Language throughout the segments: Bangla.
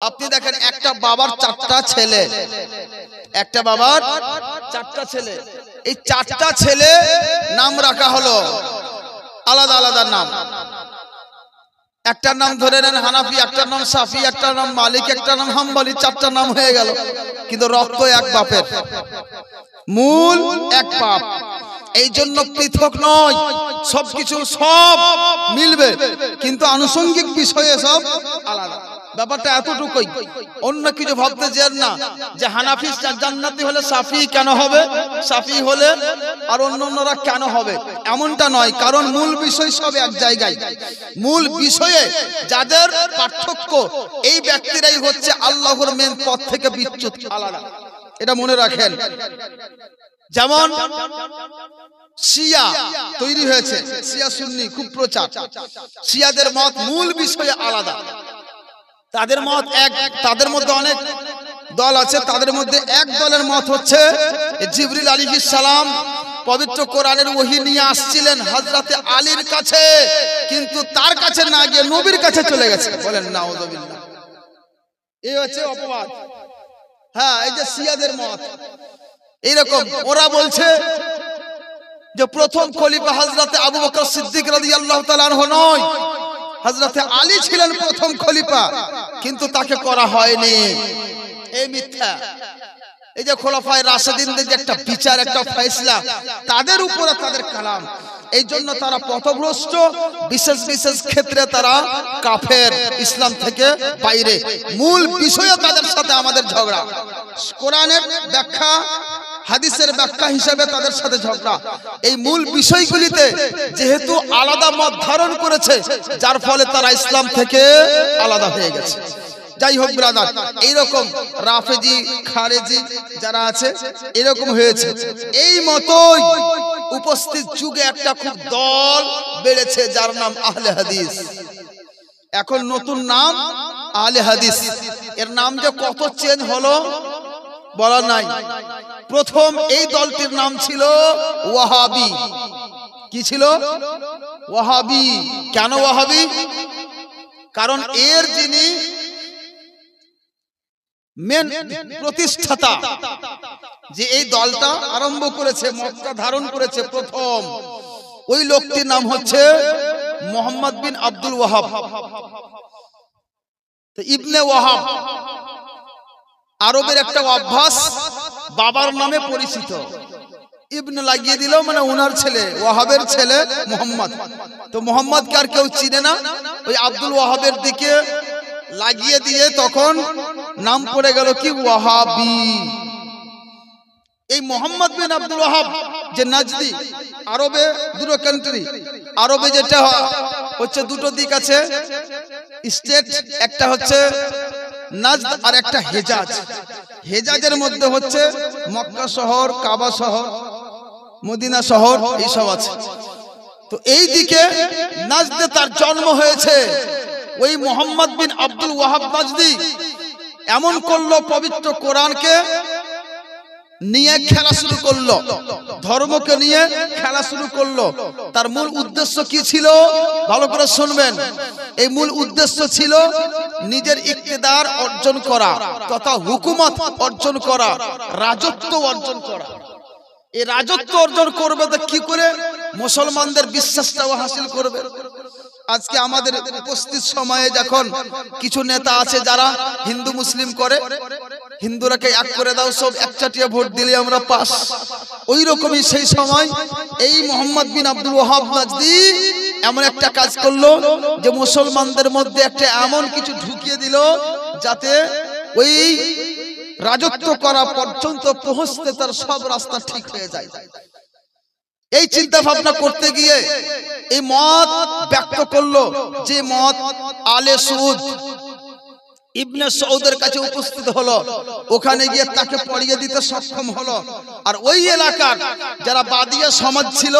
আপনি দেখেন একটা বাবার চারটা ছেলে, একটা বাবার চারটা ছেলে, এই চারটা ছেলে নাম রাখা হলো আলাদা আলাদা নাম। একটার নাম ধরে নেন হানাফি, একটার নাম শাফি, একটার নাম মালিক, একটার নাম হাম্বলি, চারটা নাম হয়ে গেল। কিন্তু রক্ত এক বাপের, মূল এক বাপ, এই জন্য পৃথক নয়, সবকিছু সব মিলবে কিন্তু আনুষঙ্গিক বিষয়ে সব আলাদা। ব্যাপারটা এতটুকুই, অন্য কিছু ভাবতে যেন না যে হানাফি জান্নাতি হলে শাফি কেন হবে, শাফি হলে আর অন্যরা কেন হবে, এমনটা নয়। কারণ মূল বিষয় সব এক জায়গায়। মূল বিষয়ে যাদের পার্থক্য, এই ব্যক্তিরাই হচ্ছে আল্লাহর মেন পথ থেকে বিচ্যুত, আলাদা। এটা মনে রাখেন। যেমন শিয়া তৈরি হয়েছে, শিয়া সুন্নি খুব প্রচার। শিয়াদের মত মূল বিষয়ে আলাদা, তাদের মত এক। তাদের মধ্যে অনেক দল আছে, তাদের মধ্যে এক দলের মত হচ্ছে জিবরিল আলাইহিস সালাম পবিত্র কোরআনের ওহী নিয়ে আসছিলেন হযরতে আলীর কাছে, কিন্তু তার কাছে না গিয়ে নবীর কাছে চলে গেছে। বলেন নাউযুবিল্লাহ। এই হচ্ছে অপবাদ। হ্যাঁ, এই যে শিয়াদের মত এইরকম। ওরা বলছে যে প্রথম খলিফা হযরতে আবু বকর সিদ্দিক রাদিয়াল্লাহু তাআলা আনহু নয়, হযরতে আলী ছিলেন প্রথম খলিফা, কিন্তু তাকে করা হয়নি। এই মিথ্যা। এই যে খোলাফায়ে রাশিদিনদের যে একটা বিচার, একটা ফয়সালা, তাদের উপরে তাদের কালাম, এই জন্য তারা পথভ্রষ্ট। বিশেষ বিশেষ ক্ষেত্রে তারা কাফের, ইসলাম থেকে বাইরে। মূল বিষয়ে তাদের সাথে আমাদের ঝগড়া। কোরআনের ব্যাখ্যা, হাদিসের ব্যাখ্যা হিসেবে তাদের সাথে ঝগড়া। এই মূল বিষয়গুলিতে যেহেতু আলাদা মত ধারণ করেছে, যার ফলে তারা ইসলাম থেকে আলাদা হয়ে গেছে। যাই হোক ব্রাদার, এইরকম রাফেজি খারেজি যারা আছে এরকম হয়েছে। এই মতই উপস্থিত যুগে একটা খুব দল বেড়েছে যার নাম আহলে হাদিস। এখন নতুন নাম আহলে হাদিস। এর নাম যে কত চেঞ্জ হলো বলা নাই। প্রথম এই দলটির নাম ছিল ওয়াহাবি। কি ছিল? ওয়াহাবি। কেন ওয়াহাবি? কারণ এর যিনি মেন প্রতিষ্ঠাতা, যে এই দলটা আরম্ভ করেছে, মতটা ধারণ করেছে প্রথম, ওই লোকটির নাম হচ্ছে মুহাম্মদ বিন আব্দুল ওয়াহাব। তো ইবনে ওয়াহাব আরবের একটা অভ্যাস, বাবার নামে পরিচিত। ইবনে লাগিয়ে দিল, মানে ওনার ছেলে, ওয়াহাবের ছেলে মুহাম্মদ। তো মুহাম্মদকে আর কেউ চিনে না, ওই আব্দুল ওয়াহাবের দিকে লাগিয়ে দিয়ে তখন নাম পড়ে গেল কি ওয়াহাবি। এই মুহাম্মদ বিন আব্দুল ওয়াহাব যে নাজদি, আরবে দুটো কান্ট্রি, আরবে যেটা হচ্ছে দুটো দিক আছে স্টেট, একটা হচ্ছে নাজদ আর একটা হেজাজ। হেজাজের মধ্যে হচ্ছে মক্কা শহর, কাবা শহর, মদিনা শহর, এইসব আছে। তো এই দিকে নাজদে তার জন্ম হয়েছে। ওই মুহাম্মদ বিন আব্দুল ওয়াহাব নাজদি এমন করলো, পবিত্র কোরআনকে নিয়ে খেলা শুরু করলো, ধর্মকে নিয়ে খেলা শুরু করলো। তার মূল উদ্দেশ্য কি ছিল ভালো করে শুনবেন। এই মূল উদ্দেশ্য ছিল নিজের ইকতিদার অর্জন করা তথা হুকুমত অর্জন করা, রাজত্ব অর্জন করা। এই রাজত্ব অর্জন করবে তো কি করে? মুসলমানদের বিশ্বাসটাও হাসিল করবে। আজকে আমাদের উপস্থিত সময়ে যখন কিছু নেতা আছে যারা হিন্দু মুসলিম করে, হিন্দুরাকে এক করে দাও, সব একচাটিয়া ভোট দিলে আমরা পাস, ওই রকমই সেই সময় এই মুহাম্মদ বিন আব্দুল ওয়াহাব নাজদি এমন একটা কাজ করলো যে মুসলমানদের মধ্যে একটা এমন কিছু ঢুকিয়ে দিল যাতে ওই রাজত্ব করা পর্যন্ত পৌঁছতে তার সব রাস্তা ঠিক হয়ে যায়। এই চিন্তা ভাবনা করতে গিয়ে এই মত ব্যক্ত করলো, যে মত আলে সৌদ ইবনে সৌদের কাছে উপস্থিত হলো, ওখানে গিয়ে তাকে পড়িয়ে দিতে সক্ষম হলো। আর ওই এলাকার যারা বাদিয়া সমাজ ছিল,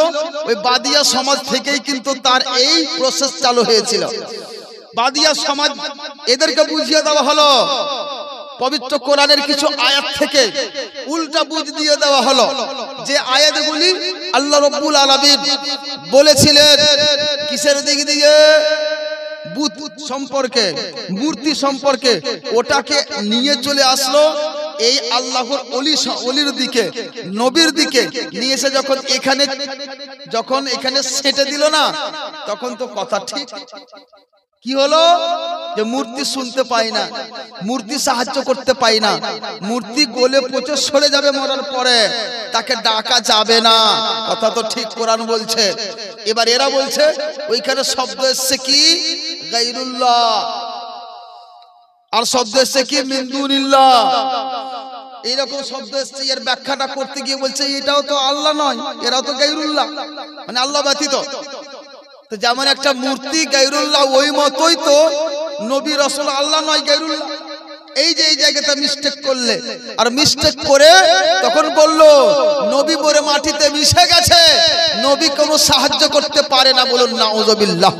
ওই বাদিয়া সমাজ থেকেই কিন্তু তার এই প্রসেস চালু হয়েছিল। বাদিয়া সমাজ এদেরকে বুঝিয়ে দেওয়া হলো, পবিত্র কোরআনের কিছু আয়াত থেকে উল্টা বুঝ দিয়ে দেওয়া হলো, যে আয়াতগুলি আল্লাহ রাব্বুল আলামিন বলেছিলেন কিসের দিক দিয়ে? বুত সম্পর্কে, মূর্তি সম্পর্কে, ওটাকে নিয়ে চলে আসলো এই আল্লাহর ওলির দিকে, নবীর দিকে নিয়ে এসে যখন এখানে সেটে দিল না, তখন তো কথা ঠিক। কি হলো যে মূর্তি শুনতে পাই না, মূর্তি সাহায্য করতে পাই না, মূর্তি গলে পচে সরে যাবে মরার পরে, তাকে ডাকা যাবে না। কথা তো ঠিক, কোরআন বলছে। এবার এরা বলছে ওইখানে শব্দ এসছে কি গায়রুল্লাহ, আর শব্দ এসছে কি মিন দুনিল্লাহ, এইরকম শব্দ এসছে। এর ব্যাখ্যাটা করতে গিয়ে বলছে এটাও তো আল্লাহ নয়, এরাও তো গায়রুল্লাহ, মানে আল্লাহ ব্যতীত। তো যেমন একটা মূর্তি গায়রুল্লাহ, ওই মতোই তো নবী রাসূল আল্লাহ নয়, গায়রুল্লাহ। এই যে এই জায়গাটা মিস্টেক করলে, আর মিস্টেক করে তখন বললো নবী পরে মাটিতে মিশে গেছে, নবী কোনো সাহায্য করতে পারে না, বলুন নাউযুবিল্লাহ।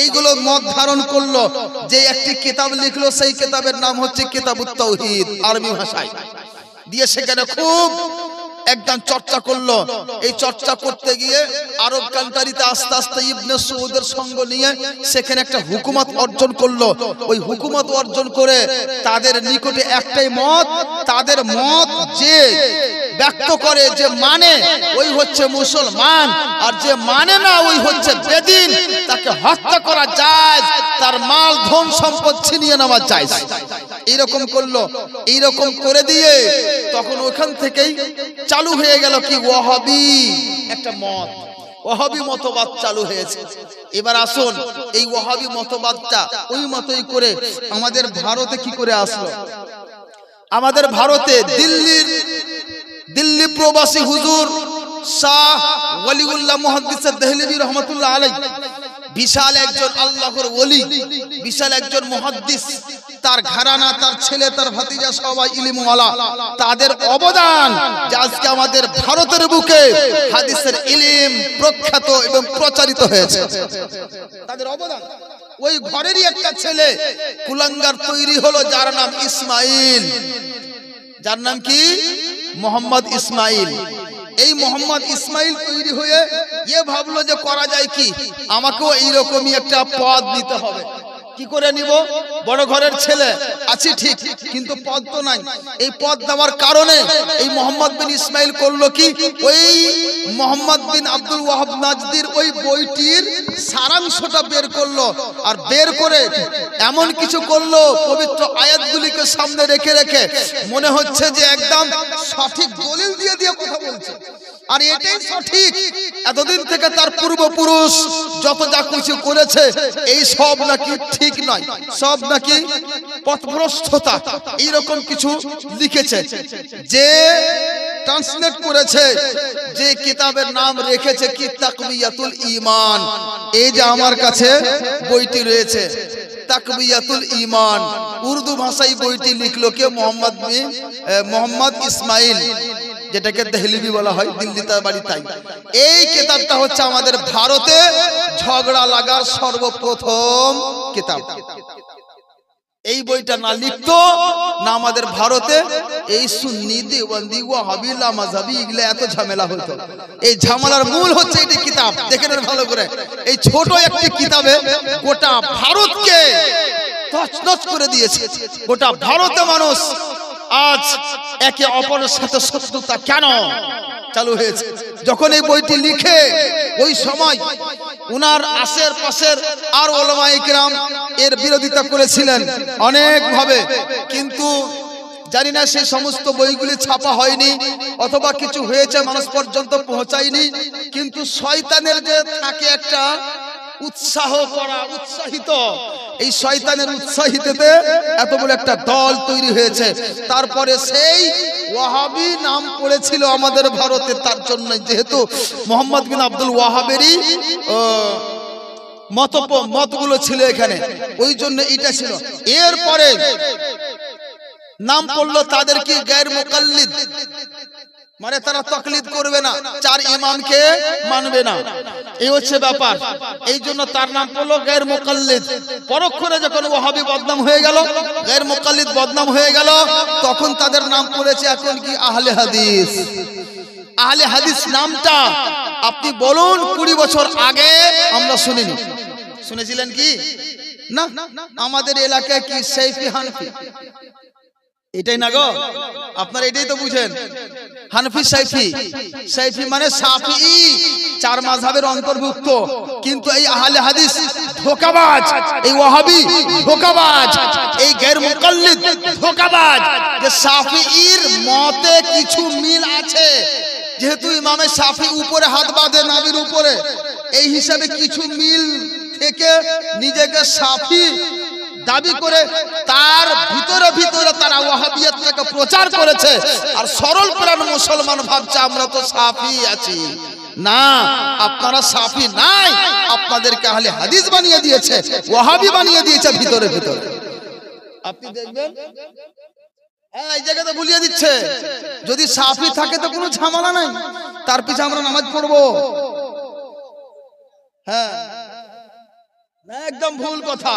এইগুলো মত ধারণ করলো, যে একটি কিতাব লিখলো, সেই কিতাবের নাম হচ্ছে কিতাবুত তাওহীদ, আরবি ভাষায় দিয়ে সেখানে খুব একদম চর্চা করলো। এই চর্চা করতে গিয়ে আরব কান্ট্রিতে আস্তে আস্তে ইবনে সৌদের সঙ্গ নিয়ে সেখানে একটা হুকুমত অর্জন করলো। ওই হুকুমত অর্জন করে তাদের নিকটে একটাই মত, তাদের মত যে ব্যক্ত করে, যে মানে ওই হচ্ছে মুসলমান, আর যে মানে না ওই হচ্ছে বেদিন, তাকে হত্যা করা যায়, তার মাল ধন সম্পদ ছিনিয়ে নেওয়া যায়। এইরকম করলো। এইরকম করে দিয়ে তখন ওখান থেকেই চালু হয়ে গেল কি ওয়াহাবি একটা মত, ওয়াহাবি মতবাদ চালু হয়েছে। এবার আসুন এই ওয়াহাবি মতবাদটা ওই মতই করে আমাদের ভারতে কি করে আসলো। আমাদের ভারতে দিল্লি প্রবাসী হুজুর শাহ ওয়ালিউল্লাহ মুহাদ্দিস দেহলভী রহমাতুল্লাহ আলাইহি, বিশাল একজন আল্লাহর ওলি, বিশাল একজন মুহাদ্দিস, তার ঘরানা, তার ছেলে, তার ভাতিজা সবাই ইলমওয়ালা। তাদের অবদান যে আজকে আমাদের ভারতের বুকে হাদিসের ইলম প্রখ্যাত এবং প্রচারিত হয়েছে, তাদের অবদান। ওই ঘরেরই একটা ছেলে কুলাঙ্গার তৈরি হলো, যার নাম ইসমাইল, যার নাম কি মোহাম্মদ ইসমাইল। এই মোহাম্মদ ইসমাইল তৈরি হয়ে এ ভাবলো যে করা যায় কি, আমাকেও এইরকমই একটা পদ নিতে হবে। কি করে নিব, বড় ঘরের ছেলে আছি ঠিক, কিন্তু পদ তো নাই। এই পদ দেওয়ার কারণে এই মোহাম্মদ বিন ইসমাইল করলো কি, ওই মোহাম্মদ বিন আব্দুল ওয়াহাব নাজদির ওই বইটির সারাংশটা বের করলো, আর বের করে এমন কিছু করলো, পবিত্র আয়াতগুলিকে সামনে রেখে রেখে মনে হচ্ছে যে একদম সঠিক দলিল দিয়ে দিয়ে কথা বলছে, আর এটাই সঠিক। এতদিন থেকে তার পূর্বপুরুষ যত যা কিছু করেছে এই সব নাকি ঠিক নয়, সব নাকি পথভ্রষ্টতা, এইরকম কিছু লিখেছে। যে ট্রান্সলেট করেছে, যে কিতাবের নাম রেখেছে কি তাকবিয়াতুল ঈমান, এই যে আমার কাছে বইটি রয়েছে তাকবিয়াতুল ঈমান, উর্দু ভাষায় বইটি লিখলো কে মোহাম্মদ ইসমাইল, যেটাকে দেহলভী বলা হয়, দিল্লি তার বাড়ি। তাই এই কিতাবটা হচ্ছে আমাদের ভারতে ঝগড়া লাগার সর্বপ্রথম কিতাব। এই বইটা না লিখতো না আমাদের ভারতে এই সুন্নি দেওবন্দি ওয়াহাবি লামাযাবি এগুলো এত ঝামেলা হতো। এই ঝামেলার মূল হচ্ছে এই কিতাব। দেখে নেন ভালো করে, এই ছোট একটি কিতাবে গোটা ভারতকে তছনছ করে দিয়েছে। গোটা ভারতে মানুষ আজ একে অপরের সাথে শত্রুতা কেন চালু হয়েছে। যখন এই বইটি লিখে ওই সময় উনার আশেপাশের আর উলামায়ে কিরাম এর বিরোধিতা করেছিলেন অনেক ভাবে, কিন্তু জানি না সেই সমস্ত বইগুলি ছাপা হয়নি অথবা কিছু হয়েছে মানুষ পর্যন্ত পৌঁছায়নি। কিন্তু শয়তানের যে থাকে একটা উৎসাহ করা, উৎসাহিত, এই শয়তানের উৎসাহিততে এত বড় একটা দল তৈরি হয়েছে। তারপরে সেই ওয়াহাবি নাম পড়েছিল আমাদের ভারতে, তার জন্য যেহেতু মোহাম্মদ বিন আব্দুল ওয়াহাবেরই মতগুলো ছিল এখানে, ওই জন্য এটা ছিল। এরপরে নাম পড়লো তাদের কি গায়র মুকাল্লিদ, মানে তারা তাকলিদ করবে না, চার ইমামকে মানবে না, এই হচ্ছে ব্যাপার। এই জন্য তার নাম পড়লো গায়র মুকাল্লিদ। পরক্ষণে যখন ওয়াহাবি বদনাম হয়ে গেল, গায়র মুকাল্লিদ বদনাম হয়ে গেল, তখন তাদের নাম পড়েছে এখন কি আহলে হাদিস। আহলে হাদিস নামটা আপনি বলুন 20 বছর আগে আমরা শুনিনি, শুনেছিলেন কি না? আমাদের এলাকায় কি সাইফি হানফি, এটাই না গো? আপনারা এটাই তো বুঝেন, হানফি সাইফি। সাইফি মানে শাফিঈ, চার মাযহাবের অন্তর্ভুক্ত। কিন্তু এই আহলে হাদিস ধোঁকাবাজ, এই ওয়াহাবি ধোঁকাবাজ, এই গায়র মুকাল্লিদ ধোঁকাবাজ। যে শাফিঈর মতে কিছু মিল আছে, যেহেতু ইমামে শাফি উপরে হাত বাঁধে নাভির উপরে, এই হিসাবে কিছু মিল থেকে নিজেকে শাফি দাবি করে তার ভিতরে ভিতরে তারা ওয়াহাবিয়াতকে প্রচার করেছে। আর সরল প্রাণ মুসলমান ভাবছে আমরা তো শাফি আছি। না, আপনারা শাফি নাই, আপনাদেরকে আহলে হাদিস বানিয়ে দিয়েছে, ওয়াহাবি বানিয়ে দিয়েছে ভিতরে ভিতরে। আপনি দেখবেন এই জায়গাতে ভুলিয়ে দিচ্ছে, যদি শাফি থাকে তো কোনো ঝামেলা নাই, তার পিছে আমরা নামাজ পড়বো। হ্যাঁ, একদম ভুল কথা।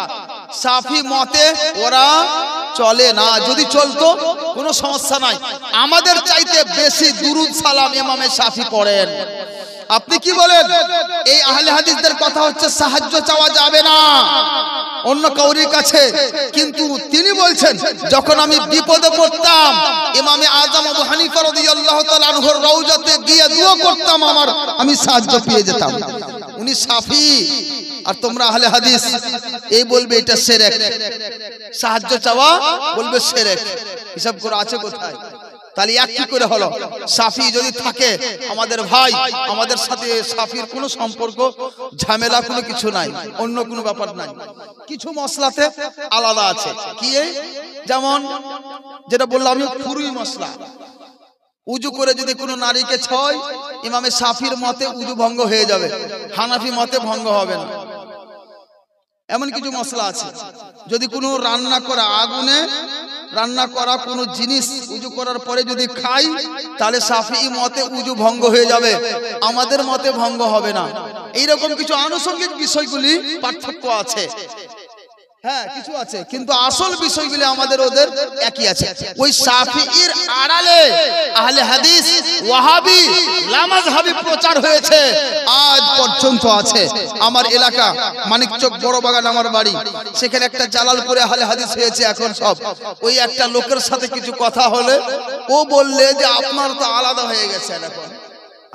শাফি মতে ওরা চলে না, যদি চলতো কোনো সমস্যা নাই। আমাদের চাইতে বেশি দুরুদ সালাম ইমামে শাফি পড়েন। আপনি কি বলেন? এই আহলে হাদিসদের কথা হচ্ছে সাহায্য চাওয়া যাবে না অন্য কাউরির কাছে, কিন্তু তিনি বলছেন যখন আমি বিপদে পড়তাম ইমামে আজম আবু হানিফা রাদিয়াল্লাহু তাআলা আনহুর রওজাতে গিয়ে দোয়া করতাম, আমি সাহায্য পেয়ে যেতাম। উনি শাফি আর তোমরা আহলে হাদিস, এই বলবে এটা শিরক। সাহায্য চাওয়া বলবে শিরক। হিসাব করে আছে কোথায়? তাহলে এক কি করে হলো? শাফি যদি থাকে আমাদের ভাই, আমাদের সাথে শাফির কোনো সম্পর্ক ঝামেলা কোনো কিছু নাই, অন্য কোনো ব্যাপার নাই। কিছু মশলাতে আলাদা আছে, কি যেমন যেটা বললাম আমি, ফুরুই মশলা। উজু করে যদি কোনো নারীকে ছয়, ইমামে শাফির মতে উজু ভঙ্গ হয়ে যাবে, হানাফি মতে ভঙ্গ হবে না। এমন কিছু মশলা আছে। যদি কোনো রান্না করা আগুনে রান্না করা কোনো জিনিস উজু করার পরে যদি খাই, তাহলে শাফিঈ মতে উজু ভঙ্গ হয়ে যাবে, আমাদের মতে ভঙ্গ হবে না। এইরকম কিছু আনুষঙ্গিক বিষয়গুলি পার্থক্য আছে। হ্যাঁ, কিছু আছে, কিন্তু আসল বিষয়গুলি আমাদের ওদের একই আছে। ওই শাফিঈর আড়ালে আহলে হাদিস ওয়াহাবি লামাযহাবি প্রচার হয়েছে, আজ পর্যন্ত আছে। আমার এলাকা মানিকচক বড় বাগান আমার বাড়ি, সেখানে একটা জালালপুরে আহলে হাদিস হয়েছে এখন সব। ওই একটা লোকের সাথে কিছু কথা হলে ও বললে যে আপনার তো আলাদা হয়ে গেছে এখন।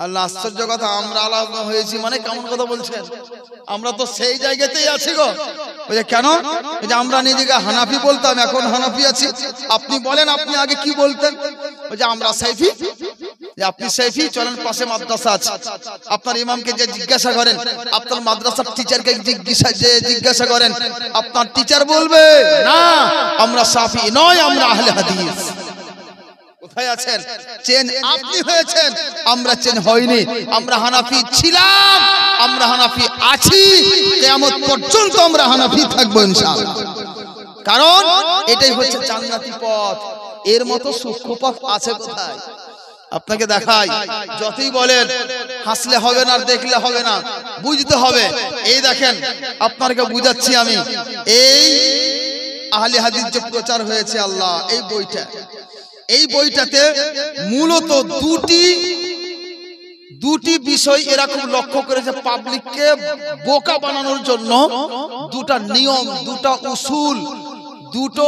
আল্লাহ, আশ্চর্য কথা, আমরা আলাদা হয়েছি মানে কেমন কথা বলছেন? আমরা তো সেই জায়গাতেই আছি গো। কেন? যে আমরা নিজেকে হানাফি বলতাম, এখন হানাফি আছি। আপনি বলেন আপনি আগে কি বলতেন? যে আমরা সাইফি। যে আপনি সাইফি, চলেন পাশে মাদ্রাসা আছে, আপনার ইমামকে যে জিজ্ঞাসা করেন, আপনার মাদ্রাসার টিচারকে জিজ্ঞাসা করেন, আপনার টিচার বলবে না আমরা সাফি নয়, আমরা আহলে হাদিস। কোথায় আছেন? চেঞ্জ আপনি হয়েছেন, আমরা চেঞ্জ হইনি। আমরা হানাফি ছিলাম, আমরা হানাফি আছি, কিয়ামত পর্যন্ত আমরা হানাফি থাকবো ইনশাআল্লাহ। কারণ এটাই হচ্ছে জান্নাতি পথ। এর মতো সূক্ষ্ম পথ আছে কোথায়? আপনাকে দেখাই, যতই বলেন হাসলে হবে না আর দেখলে হবে না, বুঝতে হবে। এই দেখেন, আপনাকে বুঝাচ্ছি আমি। এই আহলে হাদিস যে প্রচার হয়েছে আল্লাহ, এই বইটাতে মূলত দুটি বিষয় এরা খুব লক্ষ্য করেছে, পাবলিককে বোকা বানানোর জন্য। দুটা নিয়ম, দুটা উসুল, দুটো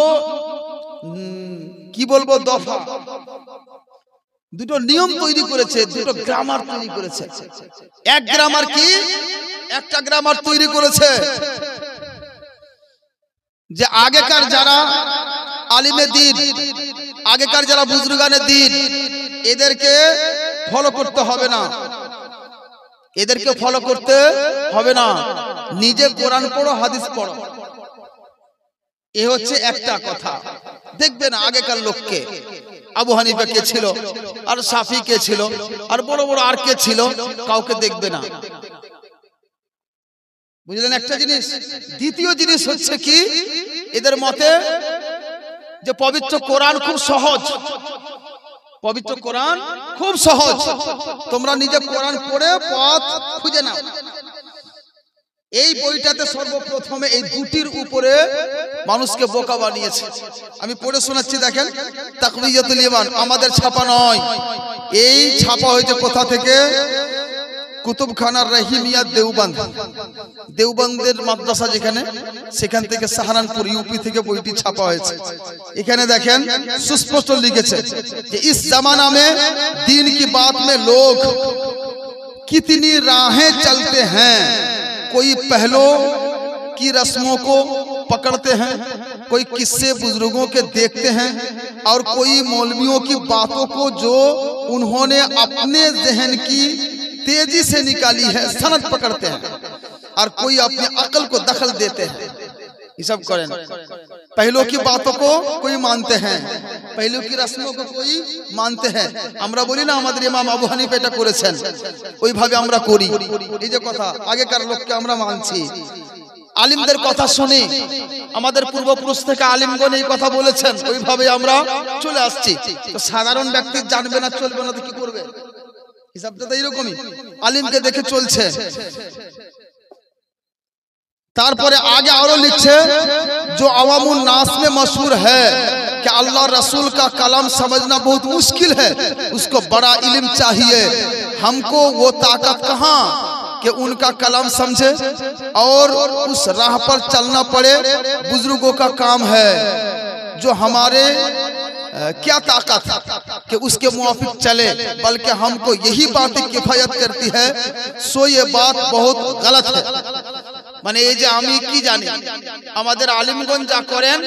কি বলবো দফা, দুটো নিয়ম তৈরি করেছে, দুটো গ্রামার তৈরি করেছে। এক গ্রামার কি? একটা গ্রামার তৈরি করেছে যে আগেকার যারা আলিমে দ্বীন, আগেকার যারা বুজুর্গানে দ্বীন, এদেরকে ফলো করতে হবে না, এদেরকে ফলো করতে হবে না। নিজে কোরআন পড়ো, হাদিস পড়ো। এ হচ্ছে একটা কথা। দেখবেন আগেকার লোককে, আবু হানিফা কে ছিল, আর শাফি কে ছিল, আর বড় বড় আর কে ছিল, কাউকে দেখবে না। বুঝলেন একটা জিনিস? দ্বিতীয় জিনিস হচ্ছে কি, এদের মতে যে পবিত্র কোরআন খুব সহজ, পবিত্র কোরআন খুব সহজ, তোমরা নিজে কোরআন পড়ে পথ খুঁজে নাও। এই বইটাতে সর্বপ্রথমে এই দুটির উপরে মানুষকে বোকা বানিয়েছে। আমি পড়ে শোনাচ্ছি, দেখেন। তাকওয়িয়াতুল ঈমান আমাদের ছাপা নয়, এই ছাপা হয়েছে কোথা থেকে? কুতুবখানা রহিমিয়া দেওবন্দ, দেওবন্দের মাদ্রাসা যেখানে, সেখান থেকে সাহারানপুর ইউপি থেকে বইটি ছাপা হয়েছে। এখানে দেখেন সুস্পষ্ট লিখেছে যে ইস জামানা में दीन की बात में लोग कितनी राहें चलते हैं, कोई पहलों की रस्मों को पकड़ते हैं, कोई किस्से बुजुर्गों के देखते हैं, और कोई मौलवियों की बातों को जो उन्होंने अपने जहन की तेजी से निकाली है सनद पकड़ते हैं, और कोई अपनी अकल को दखल देते हैं। ये सब करें, पहलों की बातों को कोई मानते हैं, पहलों की रस्मों को कोई मानते हैं। আমরা বলি না আমাদের ইমাম আবু হানিফা এটা করেছেন, ওইভাবে আমরা করি। এই যে কথা আগেকার লোককে আমরা মানছি, আলিমদের কথা শুনি, আমাদের পূর্বপুরুষ থেকে আলিমগণ এই কথা বলেছেন, ওইভাবে আমরা চলে আসছি। তো সাধারণ ব্যক্তি জানবে না, চলবে না, তো কি করবে? হিসাবটা তো এইরকমই, আলিমকে দেখে চলছে। तारपरे आगे और लिखे जो अवामुन नास में मशहूर है कि अल्लाह रसूल का कलाम समझना बहुत मुश्किल है, उसको बड़ा इल्म चाहिए। हमको वो ताकत कहाँ कि उनका कलाम समझे और उस राह पर चलना पड़े, बुजुर्गों का काम है। जो हमारे क्या ताकत कि उसके मुआफिक चले, बल्कि हमको यही बातें किफायत करती है। सो ये बात बहुत गलत है। মানে এই যে আমি কি জানি, আমাদের আলিমগণ যা করেন,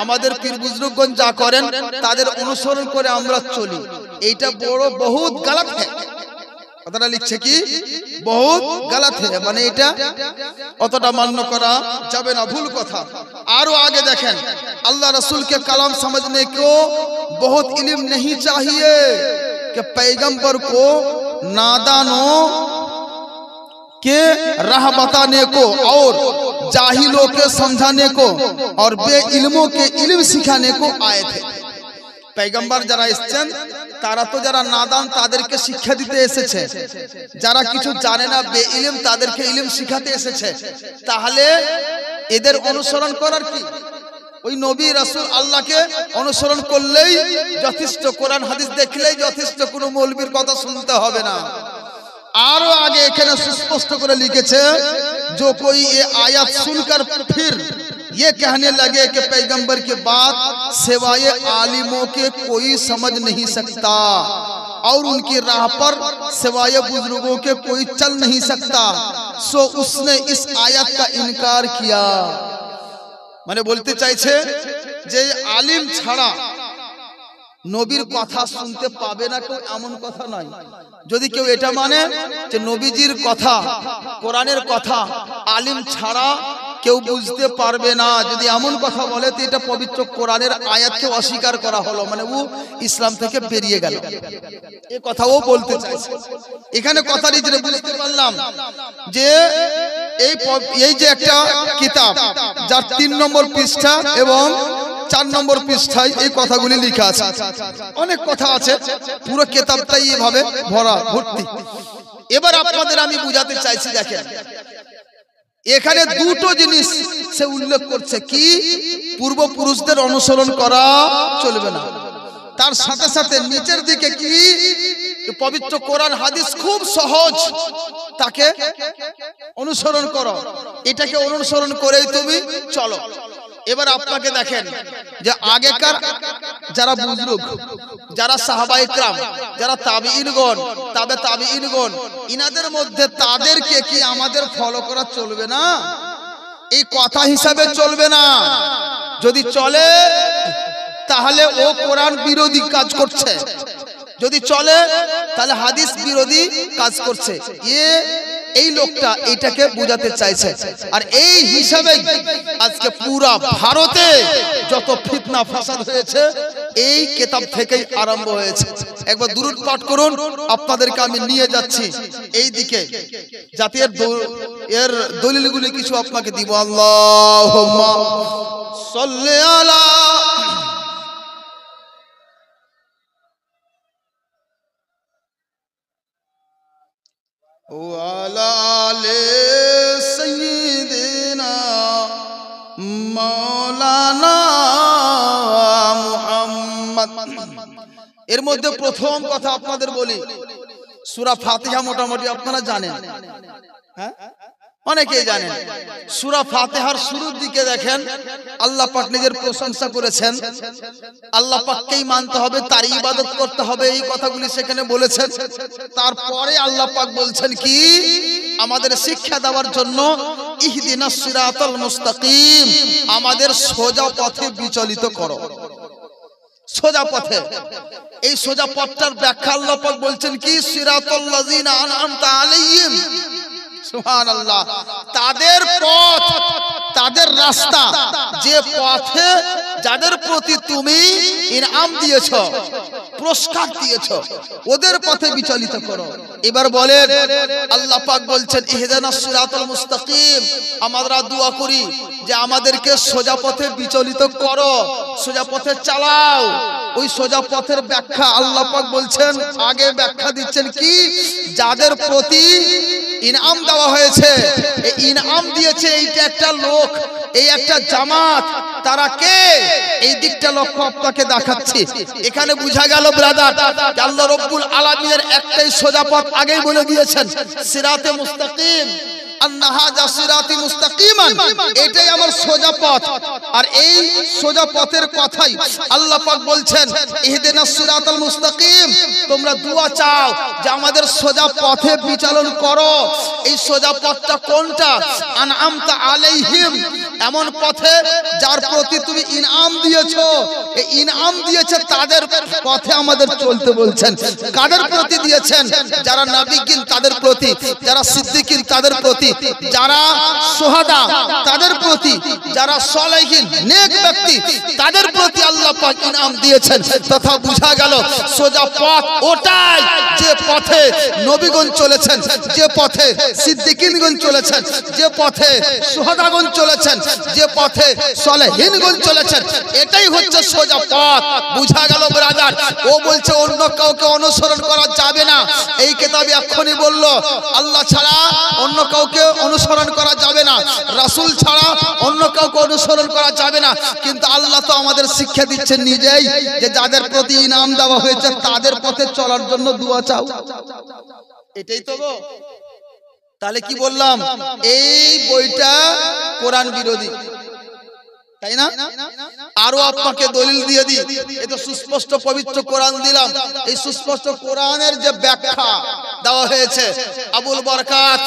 আমাদের পীর বুজুর্গগণ যা করেন, তাদের অনুসরণ করে আমরা চলি, এইটা বড় বহুত গলত है। কথাটা লিখছে কি বহুত গলত है, মানে এটা অতটা মান্য করা যাবে না, ভুল কথা। আরো আগে দেখেন अल्लाह रसूल के कलाम समझने को बहुत इल्म नहीं चाहिए कि पैगंबर को नादानों के राह बताने को और जाहिलों के समझाने को और बेइल्मों के इल्म सिखाने को आए थे। पैगंबर যারা এসেছেন তারা তো যারা নাদান তাদেরকে শিক্ষা দিতে এসেছে, যারা কিছু জানে না বেইলম তাদেরকে ইলম শিখাতে এসেছে। তাহলে এদের অনুসরণ করার কি? ওই নবী রাসূল আল্লাহকে অনুসরণ করলেই যথেষ্ট, কোরআন হাদিস দেখলেই যথেষ্ট, কোনো মৌলবীর কথা শুনতে হবে না। आरो आगे एखाने सुस्पष्ट करे लिखेছে जो कोई ये आयत सुनकर फिर ये कहने लगे कि पैगंबर के बाद सिवाय आलिमों के कोई समझ नहीं सकता और उनकी राह पर सिवाय बुजुर्गों के कोई चल नहीं सकता, सो उसने इस आयत का इनकार किया। माने बोलते চাইছে যে আলিম ছাড়া নবীর কথা শুনতে পাবে না কেউ, এমন কথা নয়। যদি কেউ এটা মানে যে নবীজির কথা, কোরআনের কথা আলিম ছাড়া কেউ বুঝতে পারবে না, যদি এমন কথা বলে তো এটা পবিত্র কোরআনের আয়াতকে অস্বীকার করা হলো, মানে ও ইসলাম থেকে বেরিয়ে গেল। এই কথাও বলতে চাইছে। এখানে কথা নিজে বুঝতে পারলাম যে এই যে একটা কিতাব যার 3 নম্বর পৃষ্ঠা এবং 4 নম্বর পৃষ্ঠায় এই কথাগুলি লেখা আছে। অনেক কথা আছে, পুরো কিতাবটাই এইভাবে ভরা ভর্তি। এবার আপনাদের আমি বুঝাতে চাইছি, দেখেন এখানে দুটো জিনিস সে উল্লেখ করছে, কি পূর্বপুরুষদের অনুসরণ করা চলবে না, তার সাথে সাথে নিচের দিকে কি পবিত্র কোরআন হাদিস খুব সহজ, তাকে অনুসরণ করো, এটাকে অনুসরণ করেই তুমি চলো। এবার আপনাকে দেখেন যে আগেকার যারা বুজুর্গ, যারা সাহাবায়ে কেরাম, যারা তাবিঈনগণ, তাবে তাবিঈনগণ, ইনাদের মধ্যে তাদেরকে কি আমাদের ফলো করা চলবে না? এই কথা হিসাবে চলবে না। যদি চলে তাহলে ও কোরআন বিরোধী কাজ করছে, যদি চলে তাহলে হাদিস বিরোধী কাজ করছে। এই লোকটা এটাকে বোঝাতে চাইছে। আর এই হিসাবে আজকে পুরা ভারতে যত ফিতনা ফাসাদ হয়েছে এই কিতাব থেকেই আরম্ভ হয়েছে। একবার দুরূদ পাঠ করুন, আপনাদেরকে আমি নিয়ে যাচ্ছি এই দিকে, যাতে এর দলিলগুলি কিছু আপনাকে দিব। আল্লাহুম্মা সাল্লি আলা ওয়ালা আলে সাইয়্যিদিনা মাওলানা মুহাম্মদ। এর মধ্যে প্রথম কথা আপনাদের বলি, সূরা ফাতিহা মোটামুটি আপনারা জানেন, হ্যাঁ অনেকেই জানেন। সূরা ফাতিহার শুরুর দিকে দেখেন আল্লাহ পাক নিজের প্রশংসা করেছেন, আল্লাহ পাককেই মানতে হবে, তার ইবাদত করতে হবে, এই কথাগুলি সেখানে বলেছেন। তারপরে আল্লাহ পাক বলছেন কি, আমাদের শিক্ষা দেওয়ার জন্য ইহদিনাস সিরাতাল মুস্তাকিম, আমাদের সোজা পথে বিচলিত করো, সোজা পথে। এই সোজা পথটার ব্যাখ্যা আল্লাহ পাক বলছেন কি, সিরাতাল লাযিনা আনআমতা আলাইহিম, সুবহানাল্লাহ, তাদের পথ, তাদের রাস্তা, যে পথে যাদের প্রতি তুমি ইনাম দিয়েছো, পুরস্কার দিয়েছো, ওদের পথে বিচলিত করো। এবার বলেন আল্লাহ পাক বলছেন ইহদিনাস সিরাতাল মুস্তাকিম, আমরা দোয়া করি যে আমাদেরকে সোজা পথে বিচলিত করো, সোজা পথে চালাও। ওই সোজা পথের ব্যাখ্যা আল্লাহ পাক বলছেন, আগে ব্যাখ্যা দিচ্ছেন কি, যাদের প্রতি ইনাম দেওয়া হয়েছে, এই ইনাম দিয়েছে এইটা একটা লোক, এই একটা জামাত, তারা কে, এই দিকটা লক্ষ্য আপনাকে দেখাচ্ছি। এখানে বুঝা গেল ব্রাদার, আল্লাহ রাব্বুল আলামিনের একটাই সোজা পথ আগেই বলে দিয়েছেন, সিরাতে মুস্তাকিম, আন্নাহাজা সিরাতি মুস্তাকিমান, এটাই আমার সোজা পথ। আর এই সোজা পথের কথাই আল্লাহ পাক বলছেন ইহদিনাস সিরাতাল মুস্তাকিম, তোমরা দোয়া চাও যে আমাদের সোজা পথে বিচলন করো। এই সোজা পথটা কোনটা, আনআমতা আলাইহিম, এমন পথে যার প্রতি তুমি ইনাম দিয়েছো, এই ইনাম দিয়েছে তাদের পথে আমাদের চলতে বলছেন। কাদের প্রতি দিয়েছেন, যারা নবীগণ তাদের প্রতি, যারা সিদ্দিকিন তাদের প্রতি, যারা সুহাদা তাদের প্রতি, যারা সালেহিন নেক ব্যক্তি তাদের প্রতি আল্লাহ পাক ইনাম দিয়েছেন। তথা বুঝা গেল সোজা পথ ওটাই যে পথে নবীগণ চলেছেন, যে পথে সিদ্দিকিনগণ চলেছেন, যে পথে সুহাদাগণ চলেছেন, যে পথে সালেহিনগণ চলেছেন, এটাই হচ্ছে সোজা পথ। বুঝা গেল ব্রাদার। ও বলছে অন্য কাউকে অনুসরণ করা যাবে না, এই কিতাবে এখনই বলল আল্লাহ ছাড়া অন্য কাউকে অনুসরণ করা যাবে না, রাসূল ছাড়া অন্য কাউকে অনুসরণ করা যাবে না। কিন্তু আল্লাহ তো আমাদের শিক্ষা দিচ্ছেন নিজেই যে যাদের প্রতি ইনাম দেওয়া হয়েছে তাদের পথে চলার জন্য দোয়া চাও। এটাই তো গো। তাহলে কি বললাম, এই বইটা কোরআন বিরোধী, তাই না? আরো আপনাকে দলিল দিয়ে দিই, এই তো সুস্পষ্ট পবিত্র কোরআন দিলাম, এই সুস্পষ্ট কোরআনের যে ব্যাখ্যা দেওয়া হয়েছে, আবুল বরকাত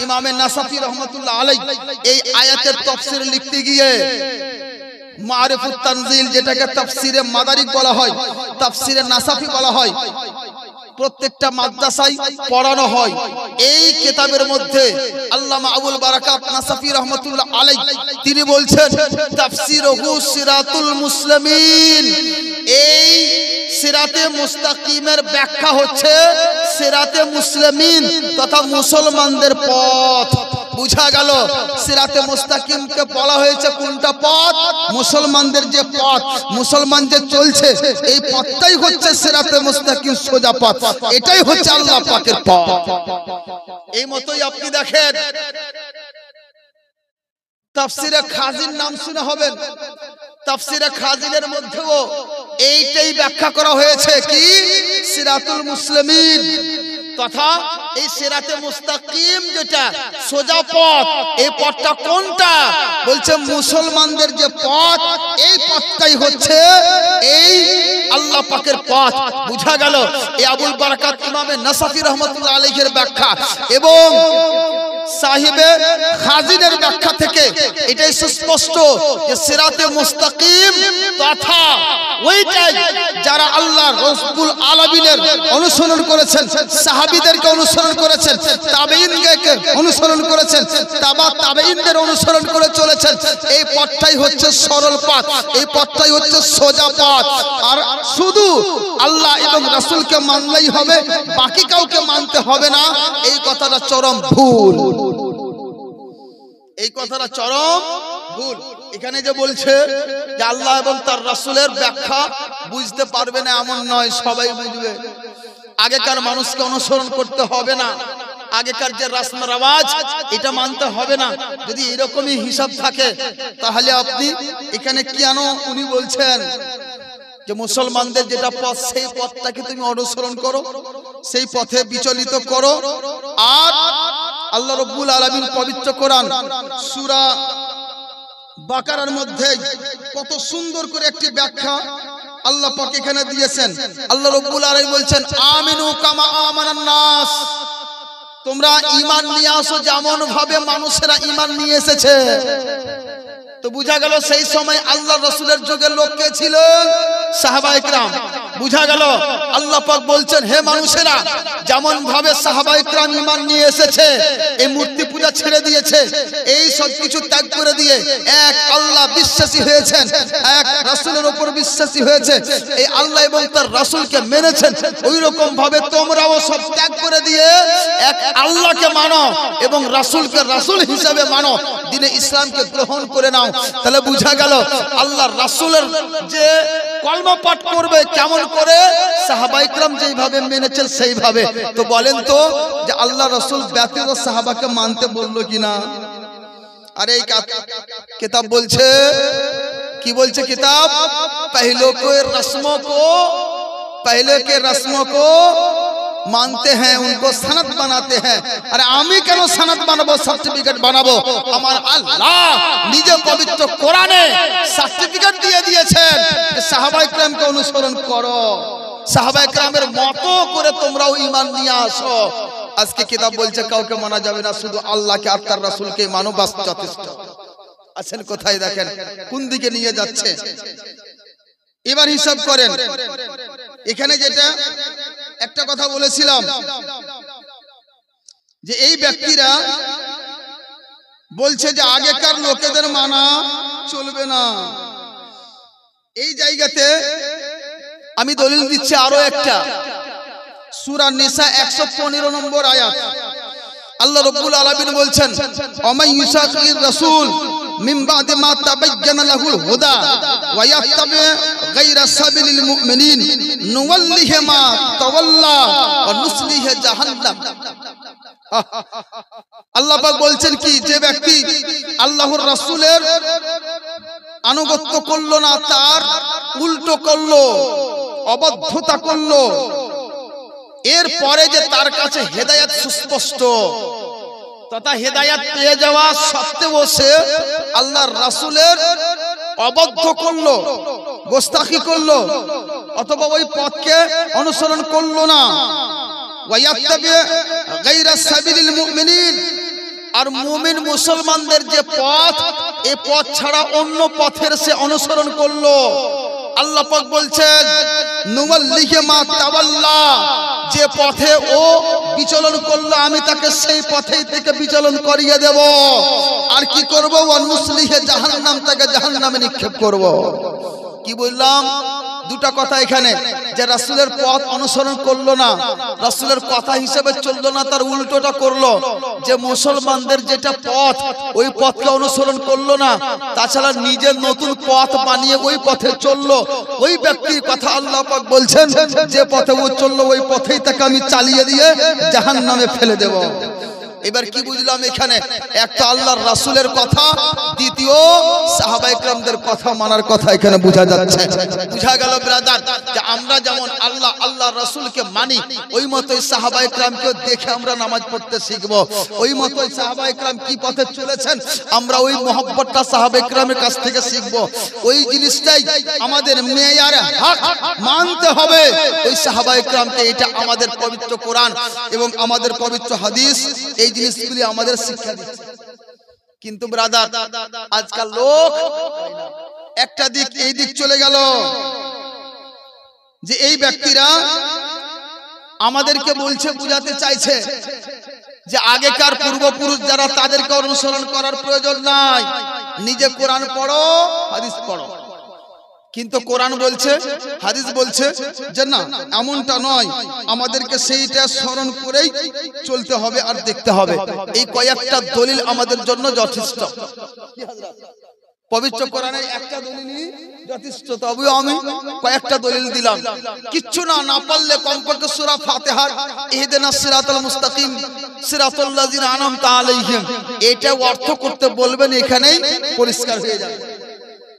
ইমামে নাসাফি রহমাতুল্লাহ আলাইহি এই আয়াতের তাফসীর লিখতে গিয়ে মারিফুত তানজিল, যেটাকে তাফসীরে মাদারিক বলা হয়, তাফসীরে নাসাফি বলা হয়, প্রত্যেকটা মাদ্রাসায় পড়ানো হয়। এই কিতাবের মধ্যে আল্লামা আবুল বারাকাত নাসাফি রহমাতুল্লাহ আলাইহি তিনি বলছেন তাফসীরুহু সিরাতুল মুসলিমিন, এই সিরাতে মুস্তাকিমের ব্যাখ্যা হচ্ছে সিরাতে মুসলিমিন তথা মুসলমানদের পথ। বুঝা গেল সিরাতে মুস্তাকিমকে বলা হয়েছে কোনটা পথ, মুসলমানদের যে পথ, মুসলমান যে চলছে এই পথটাই হচ্ছে সিরাতে মুস্তাকিম, সোজা পথ, এটাই হচ্ছে আল্লাহ পাকের পথ। এই মতোই আপনি দেখেন তাফসীরে খাজিন নাম শুনে হবেন, তাফসীরে খাজিনের মধ্যেও এইটাই ব্যাখ্যা করা হয়েছে কি, সিরাতুল মুসলিমিন তথা এই সিরাতে মুস্তাকিম যেটা সোজা পথ, এই পথটা কোনটা, বলছে মুসলমানদের যে পথ, এই পথটাই হচ্ছে এই আল্লাহ পাকের পথ। বুঝা গেল এই আবুল বারাকাত ইমামে নাসাফি রহমাতুল্লাহ আলাইহির ব্যাখ্যা এবং সাহিবে খাজিনের ব্যাখ্যা থেকে এটাই সুস্পষ্ট যে সিরাতে মুস্তাকিম তথা ওইটাই যারা আল্লাহ রাব্বুল আলামিনের অনুসরণ করেছেন, সাহাবীদেরকে অনুসরণ করেছেন, তাবেঈনকে অনুসরণ করেছেন, তাবেঈনদের অনুসরণ করে চলেছেন, এই পথটাই হচ্ছে সরল পথ, এই পথটাই হচ্ছে সোজা পথ। আর শুধু আল্লাহ এবং রাসূলকে মানলেই হবে, বাকি কাউকে মানতে হবে না, এই কথাটা চরম ভুল, এই কথাটা চরম ভুল। এখানে যে বলছে যে আল্লাহ এবং তার রাসূলের ব্যাখ্যা বুঝতে পারবে না এমন নয়, সবাই বুঝবে। আগেকার মানুষকে অনুসরণ করতে হবে না, আগেকার যে রাসম রেওয়াজ এটা মানতে হবে না। যদি এরকমই হিসাব থাকে তাহলে আপনি এখানে কেন উনি বলছেন যে মুসলমানদের যেটা পথ সেই পথটাকে তুমি অনুসরণ করো, সেই পথে বিচলিত করো। আর আল্লাহ রাব্বুল আলামিন পবিত্র কোরআন সূরা বাকারার মধ্যে কত সুন্দর করে একটি ব্যাখ্যা আল্লাহ পাক এখানে দিয়েছেন। আল্লাহ রাব্বুল আলামিন বলছেন আমিনু কামা আমানান নাস, তোমরা ঈমান নিয়ে আসো যেমন ভাবে মানুষেরা ঈমান নিয়ে এসেছে। তো বুঝা গেল সেই সময় আল্লাহ রাসূলের যুগের লোক কে ছিলেন? সাহাবায়ে কেরাম। বুঝা গেল আল্লাহ পাক বলছেন হে মানুষেরা, যেমন ভাবে সাহাবায়ে কেরাম ঈমান নিয়ে এসেছে, এই মূর্তি পূজা ছেড়ে দিয়েছে, এই সব কিছু ত্যাগ করে দিয়ে এক আল্লাহ বিশ্বাসী হয়েছেন, এক রাসূলের উপর বিশ্বাসী হয়েছে, এই আল্লাহ এবং তার রাসূলকে মেনেছেন, ওই রকম ভাবে তোমরাও সব ত্যাগ করে দিয়ে এক আল্লাহকে মানো এবং রাসূলকে রাসূল হিসেবে মানো, দ্বীনে ইসলামকে গ্রহণ করে নাও। তাহলে বুঝা গেল আল্লাহর রাসূলের যে কলমা পাঠ করবে কেমন করে, সাহাবায়ে কেরাম যেইভাবে মেনেছেন সেইভাবে। তো বলেন তো যে আল্লাহ রাসূল ব্যতীত সাহাবাকে মানতে বললো কিনা? আরে এই কিতাব বলছে, কি বলছে কিতাব? पहले के रस्मों को मानते हैं, उनको सनद बनाते हैं। अरे आमी केनो सनद बनाबो, सर्टिफिकेट बनाबो? আমার আল্লাহ নিজে পবিত্র কোরআনে সার্টিফিকেট দিয়ে দিয়েছেন সাহাবায়ে কেরামকে অনুসরণ করো, সাহাবায়ে কেরামের মতো করে তোমরাও ঈমান নিয়ে আসো। আজকে কিতাব বলছে কাউকে মানা যাবে না, শুধু আল্লাহকে আর তার রাসূলকে মানো, বাস যথেষ্ট। আছেন কোথায় দেখেন কোন দিকে নিয়ে যাচ্ছে। এবার হিসাব করেন, এখানে যেটা একটা কথা বলেছিলাম যে এই ব্যক্তিরা বলছে যে আগেকার লোকেদের মানা চলবে না। এই জায়গাতে আমি দলিল দিচ্ছি আরো একটা, সূরা নিসা 115 নম্বর আয়াত। আল্লাহ রাব্বুল আলামিন বলছেন ওমাই ইউশাকির রাসূল মিন বাদি মা তাবায়্যানা লাহুল হুদা ওয়া ইয়াত্তাবি গায়রা সাবিলিল মুমিনিন নুওয়াল্লিহি মা তাওয়াল্লা ওয়া নুসলিহি জাহান্নাম। আল্লাহ পাক বলছেন কি, যে ব্যক্তি আল্লাহর রাসূলের আনুগত্য করলো না, তার উল্টো করলো, অবাধ্যতা করলো, এরপরে যে তার কাছে হেদায়েত সুস্পষ্ট তথা হেদায়েত পেয়ে যাওয়া সত্ত্বেও সে আল্লাহর রাসূলের অবাধ্য করলো, গোস্তাখি করলো, অথবা ওই পথকে অনুসরণ করলো না, ওয়ায়াত্তাবি গায়রা সাবিলিল মুমিনিন, আর মুমিন মুসলমানদের যে পথ, এই পথ ছাড়া অন্য পথের সে অনুসরণ করলো, আল্লাহ পাক বলছেন নুওয়াল্লিহি মা তাওয়াল্লা, যে পথে ও বিচলন করলো আমি তাকে সেই পথেই থেকে বিচলন করিয়ে দেব। আর কি করব? ওয়া নুসলিহি জাহান্নাম, তাকে জাহান্নামে নিক্ষেপ করব। কি বললাম? দুটা কথা এখানে, যে রাসূলের পথ অনুসরণ করলো না, রাসূলের কথা হিসেবে চললো না, তার উল্টোটা করলো। যে মুসলমানদের যেটা পথ, ওই পথকে অনুসরণ করলো না, তাছাড়া নিজের নতুন পথ বানিয়ে ওই পথে চললো, ওই ব্যক্তির কথা আল্লাহ পাক বলছেন যে পথে ও চললো ওই পথেই তাকে আমি চালিয়ে দিয়ে জাহান্নামে ফেলে দেব। এবার কি বুঝলাম এখানে? একটা আল্লাহর রাসূলের কথা, দ্বিতীয় সাহাবায়ে কেরামদের কথা মানার কথা এখানে বোঝা যাচ্ছে। বুঝা গেল ব্রাদার যে আমরা যেমন আল্লাহর রাসূলকে মানি, ওই মতোই সাহাবায়ে কেরামকে দেখে আমরা নামাজ পড়তে শিখব, ওই মতোই সাহাবায়ে কেরাম কি পথে চলেছেন আমরা ওই মহব্বতটা সাহাবায়ে কেরামের কাছ থেকে শিখব। ওই জিনিসটাই আমাদের মেয়ার হক মানতে হবে ওই সাহাবায়ে কেরামকে। এটা আমাদের পবিত্র কোরআন এবং আমাদের পবিত্র হাদিস এই জিনিসগুলি আমাদের শিক্ষা দিচ্ছে। কিন্তু ব্রাদার আজকাল লোক একটা দিক এই দিক চলে গেল যে এই ব্যক্তিরা আমাদেরকে বলছে, বুঝাতে চাইছে যে আগেকার পূর্বপুরুষ যারা তাদেরকে অনুসরণ করার প্রয়োজন নাই, নিজে কোরআন পড়ো, হাদিস পড়ো। কিন্তু কোরআন বলছে, হাদিস বলছে যে না, এমনটা নয়, আমাদেরকে সেইটা স্মরণ করেই চলতে হবে আর দেখতে হবে। এই কয়েকটা দলিল আমাদের জন্য যথেষ্ট। পবিত্র কোরআনের একটা দলিলই যথেষ্ট, তবে আমি কয়েকটা দলিল দিলাম। কিচ্ছু না পারলে কমপক্ষে সূরা ফাতিহার ইহদিনাস সিরাতাল মুস্তাকিম সিরাতাল লাযিনা আনআমতা আলাইহিম এটা অর্থ করতে বলবেন, এখানেই পরিষ্কার হয়ে যাবে।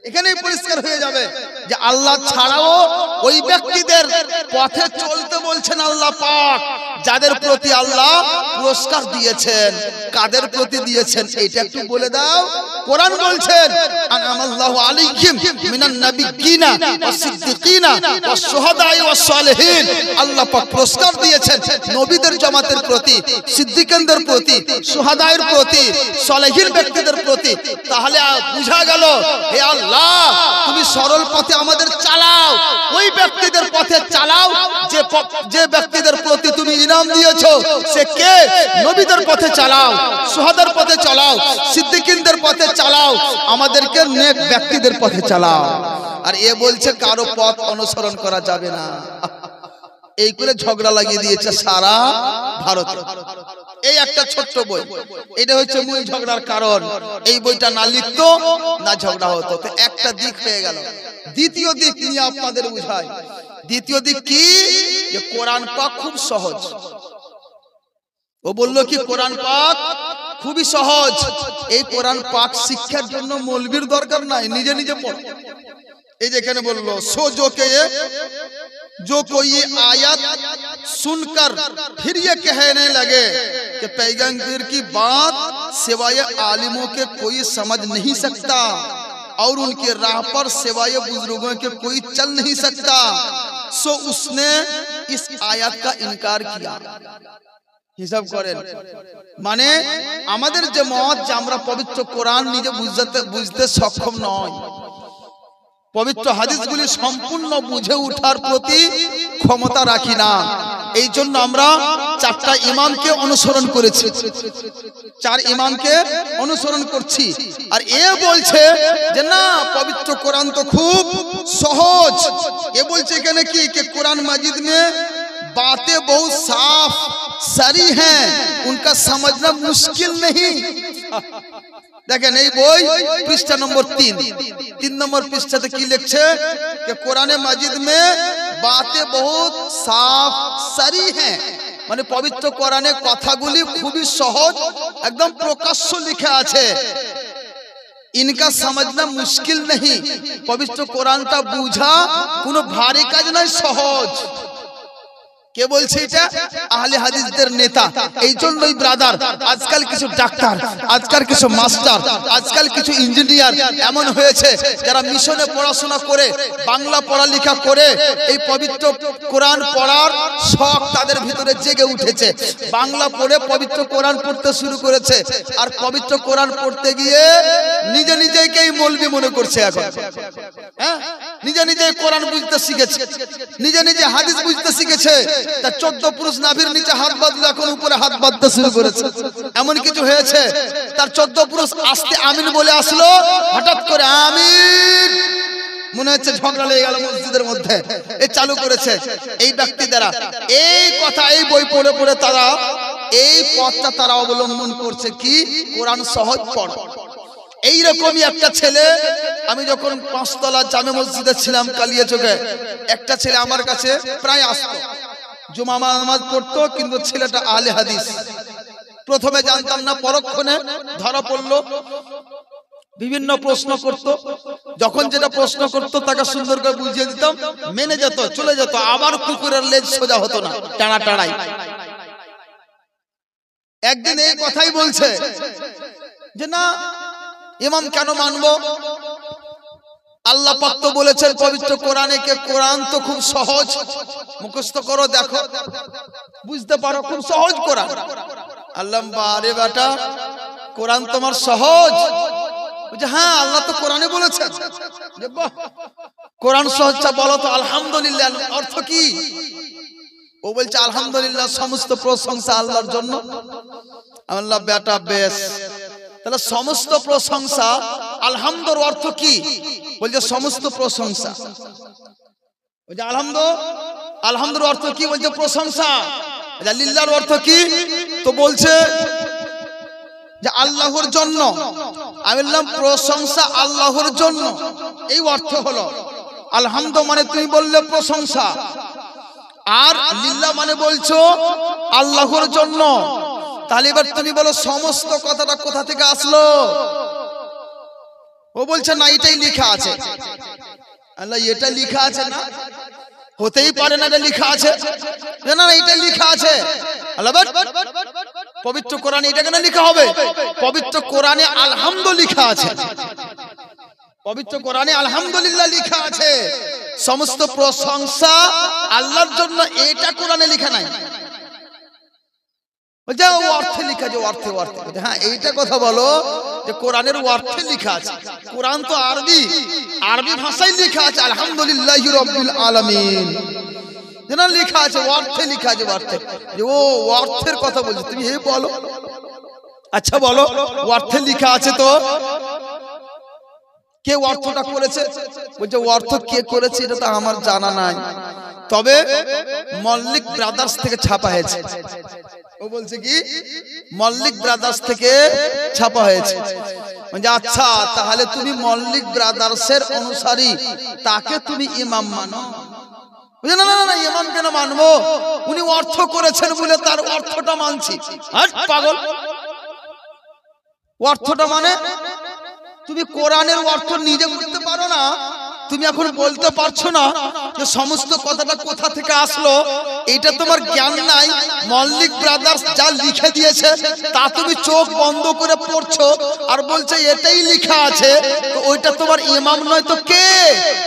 এখানেই পরিষ্কার হয়ে যাবে যে আল্লাহ ছাড়াও ওই ব্যক্তিদের পথে চলতে বলছেন আল্লাহ পাক, যাদের প্রতি আল্লাহ পুরস্কার দিয়েছেন। কাদের প্রতি দিয়েছেন এটা একটু বলে দাও। কোরআন বলছেন আনামাল্লাহু আলাইহিম মিনান নাবিয়্যিনা ওয়াস সিদ্দিকিনা ওয়াস শুহাদা'i ওয়াস সালিহিন। আল্লাহ পাক পুরস্কার দিয়েছেন নবীদের জামাতের প্রতি, সিদ্দিকদের প্রতি, শুহাদা'র প্রতি, সালিহিন ব্যক্তিদের প্রতি। তাহলে বুঝা গেল হে আল্লাহ তুমি সরল পথে আমাদের চালাও, ওই ব্যক্তিদের পথে চালাও যে ব্যক্তিদের প্রতি তুমি ইনাম দিয়েছো। সে কে? নবীদের পথে চালাও, শুহাদার পথে চালাও, সিদ্দিকদের পথে চালাও, আমাদেরকে নেক ব্যক্তিদের পথে চালাও। আর এ বলছে কারো পথ অনুসরণ করা যাবে না। এই করে ঝগড়া লাগিয়ে দিয়েছে সারা ভারতে। এই একটা ছোট্ট বই, এটা হচ্ছে মূল ঝগড়ার কারণ। এই বইটা না লিখতো না ঝগড়া হতো। তো একটা দিক হয়ে গেল। দ্বিতীয় দিক নিয়ে আপনাদের বুঝাই। দ্বিতীয় দিক কি? যে কোরআন পাক খুব সহজ। ও বললো কি কোরআন পাক খুবই সহজ। এই কোরআন পাক শিক্ষার জন্য মৌলবীর দরকার নাই, নিজে নিজে পড়ো। এই যেখানে বললো जो कोई आयत सुनकर फिर ये कहने लगे कि पैगंबर की बात सिवाय आलिमों के कोई समझ नहीं सकता और उनके राह पर सिवाय बुजुर्गों के कोई चल नहीं सकता, सो उसने इस आयत का इनकार किया। হিসাব করেন, মানে আমাদের যে মত যে আমরা পবিত্র কোরআন নিজে বুঝতে সক্ষম নয়, পবিত্র হাদিসগুলি সম্পূর্ণ বুঝে ওঠার প্রতি ক্ষমতা রাখি না, এই জন্য আমরা চারটা ইমামকে অনুসরণ করেছি, চার ইমামকে অনুসরণ করছি। আর এ বলছে যে না পবিত্র কোরআন তো খুব সহজ। এ বলছে এখানে কি কোরআন মাজিদ में बातें बहुत साफ सरी हैं, उनका समझना मुश्किल नहीं। দেখেন এই বই পৃষ্ঠা নম্বর 3 নম্বর পৃষ্ঠাতে কি লিখছে कि कुरान माजिद में बातें बहुत साफ सरी हैं, মানে পবিত্র কোরআনে কথাগুলি খুবই সহজ, একদম প্রকাশ্য লিখে আছে। इनका समझना मुश्किल नहीं, পবিত্র কোরআনটা বুঝা কোনো ভারী কাজ নয়, সহজ। কে বলছে এটা? আহলে হাদিসদের নেতা। এই জন্যই ব্রাদার আজকাল কিছু ডাক্তার, আজকাল কিছু মাস্টার, আজকাল কিছু ইঞ্জিনিয়ার এমন হয়েছে যারা মিশনে পড়াশোনা করে, বাংলা পড়ালেখা করে এই পবিত্র কোরআন পড়ার শখ তাদের ভিতরে জেগে উঠেছে। বাংলা পড়ে পবিত্র কোরআন পড়তে শুরু করেছে, আর পবিত্র কোরআন পড়তে গিয়ে নিজে নিজেকেই মৌলবি মনে করছে। এখন হ্যাঁ, নিজে নিজে কোরআন বুঝতে শিখেছে, নিজে নিজে হাদিস বুঝতে শিখেছে। তার 14 পুরুষ নাভির নিচে হাত বাঁধলো, এখন উপরে হাত বাঁধতে শুরু করেছে। এমন কিছু হয়েছে তার 14 পুরুষ আসতে আমিন বলে আসলো, হঠাৎ করে আমিন মনে হচ্ছে ঝগড়া লেগে গেল মসজিদের মধ্যে। এই চালু করেছে এই ব্যক্তি দ্বারা। এই কথা এই বই পড়ে পড়ে তারা এই পথটা তারা অবলম্বন করছে কি কোরআন সহজ পড়ো। এইরকমই একটা ছেলে, আমি যখন 5 তলা জামে মসজিদে ছিলাম কালিয়াচকে, একটা ছেলে আমার কাছে প্রায় আসতো, জুমা নামাজ পড়তো, কিন্তু ছেলেটা আহলে হাদিস। প্রথমে জানতাম না, পরক্ষণে ধরা পড়লো। বিভিন্ন প্রশ্ন করত, যখন যেটা প্রশ্ন করতো তাকে সুন্দর করে বুঝিয়ে দিতাম, মেনে যেত, চলে যেত। আবার কুকুরের লেজ সোজা হতো না, টানা টানাই। একদিন এই কথাই বলছে যে না ইমাম কেন মানবো, আল্লাহ পাক তো বলেছেন পবিত্র কোরআনে কে কোরআন তো খুব সহজ, মুখস্থ করো, দেখো বুঝতে পারো, খুব সহজ কোরআন। আল্লাহ বারে বেটা কোরআন তোমার সহজ? হ্যাঁ আল্লাহ তো কোরআনে বলেছেন। কোরআন সহজ বলো তো আলহামদুলিল্লাহ অর্থ কি? ও বলছে আলহামদুলিল্লাহ সমস্ত প্রশংসা আল্লাহর জন্য। আল্লাহ বেটা বেশ, তাহলে সমস্ত প্রশংসা আলহামদুর অর্থ কি? বলছে সমস্ত প্রশংসা। বলছে আলহামদুর অর্থ কি? বলছে প্রশংসা। লিল্লাহর অর্থ কি? তো বলছে যে আল্লাহর জন্য। আমি বললাম প্রশংসা আল্লাহর জন্য, এই অর্থ হলো। আলহামদু মানে তুমি বললে প্রশংসা, আর লিল্লাহ মানে বলছো আল্লাহর জন্য। তাহলে এবার তুমি বলো সমস্ত কথাটা কোথা থেকে আসলো? ও বলছে না এটাই লেখা আছে। আল্লাহ এটা লেখা আছে না, হতেই পারে না, এটা লেখা আছে না, না এটা লেখা আছে। আল্লাহ পবিত্র কোরআনে এটা কেন লেখা হবে? পবিত্র কোরআনে আলহামদুলিল্লাহ লেখা আছে, পবিত্র কোরআনে আলহামদুলিল্লাহ লেখা আছে, সমস্ত প্রশংসা আল্লাহর জন্য, এটা কোরআনে লেখা নাই। অর্থে লেখা, যে অর্থে অর্থে, হ্যাঁ এইটা কথা বলো যে কোরআনের অর্থে লেখা আছে। কোরআন তো আরবি, আরবি ভাষায় লেখা আছে আলহামদুলিল্লাহি রাব্বিল আলামিন, যেন লেখা আছে অর্থে লেখা আছে, অর্থে। যে ও অর্থের কথা বলছে, তুমি এই বলো, আচ্ছা বলো অর্থে লেখা আছে তো কে অর্থটা করেছে? বলছে অর্থ কে করেছে এটা তো আমার জানা নাই, তবে মল্লিক ব্রাদার্স থেকে ছাপা হয়েছে। ও বলছে কি মল্লিক ব্রাদার্স থেকে ছাপা হয়েছে। মানে আচ্ছা তাহলে তুমি মল্লিক ব্রাদার্সের অনুসারী, তাকে তুমি ইমাম মানো? না না না, ইমাম কেন মানবো, উনি অর্থ করেছেন বলে তার অর্থটা মানছি। আর পাগল, অর্থটা মানে তুমি কোরআনের অর্থ নিজে করতে পারো না, তুমি এখন বলতে পারছো না যে সমস্ত কথাটা কোথা থেকে আসলো, এটা তোমার জ্ঞান নাই। মল্লিক ব্রাদার্স যা লিখে দিয়েছে তা তুমি চোখ বন্ধ করে পড়ছো আর বলছে এটাই লেখা আছে, তো ওইটা তোমার ইমাম নয় তো কে?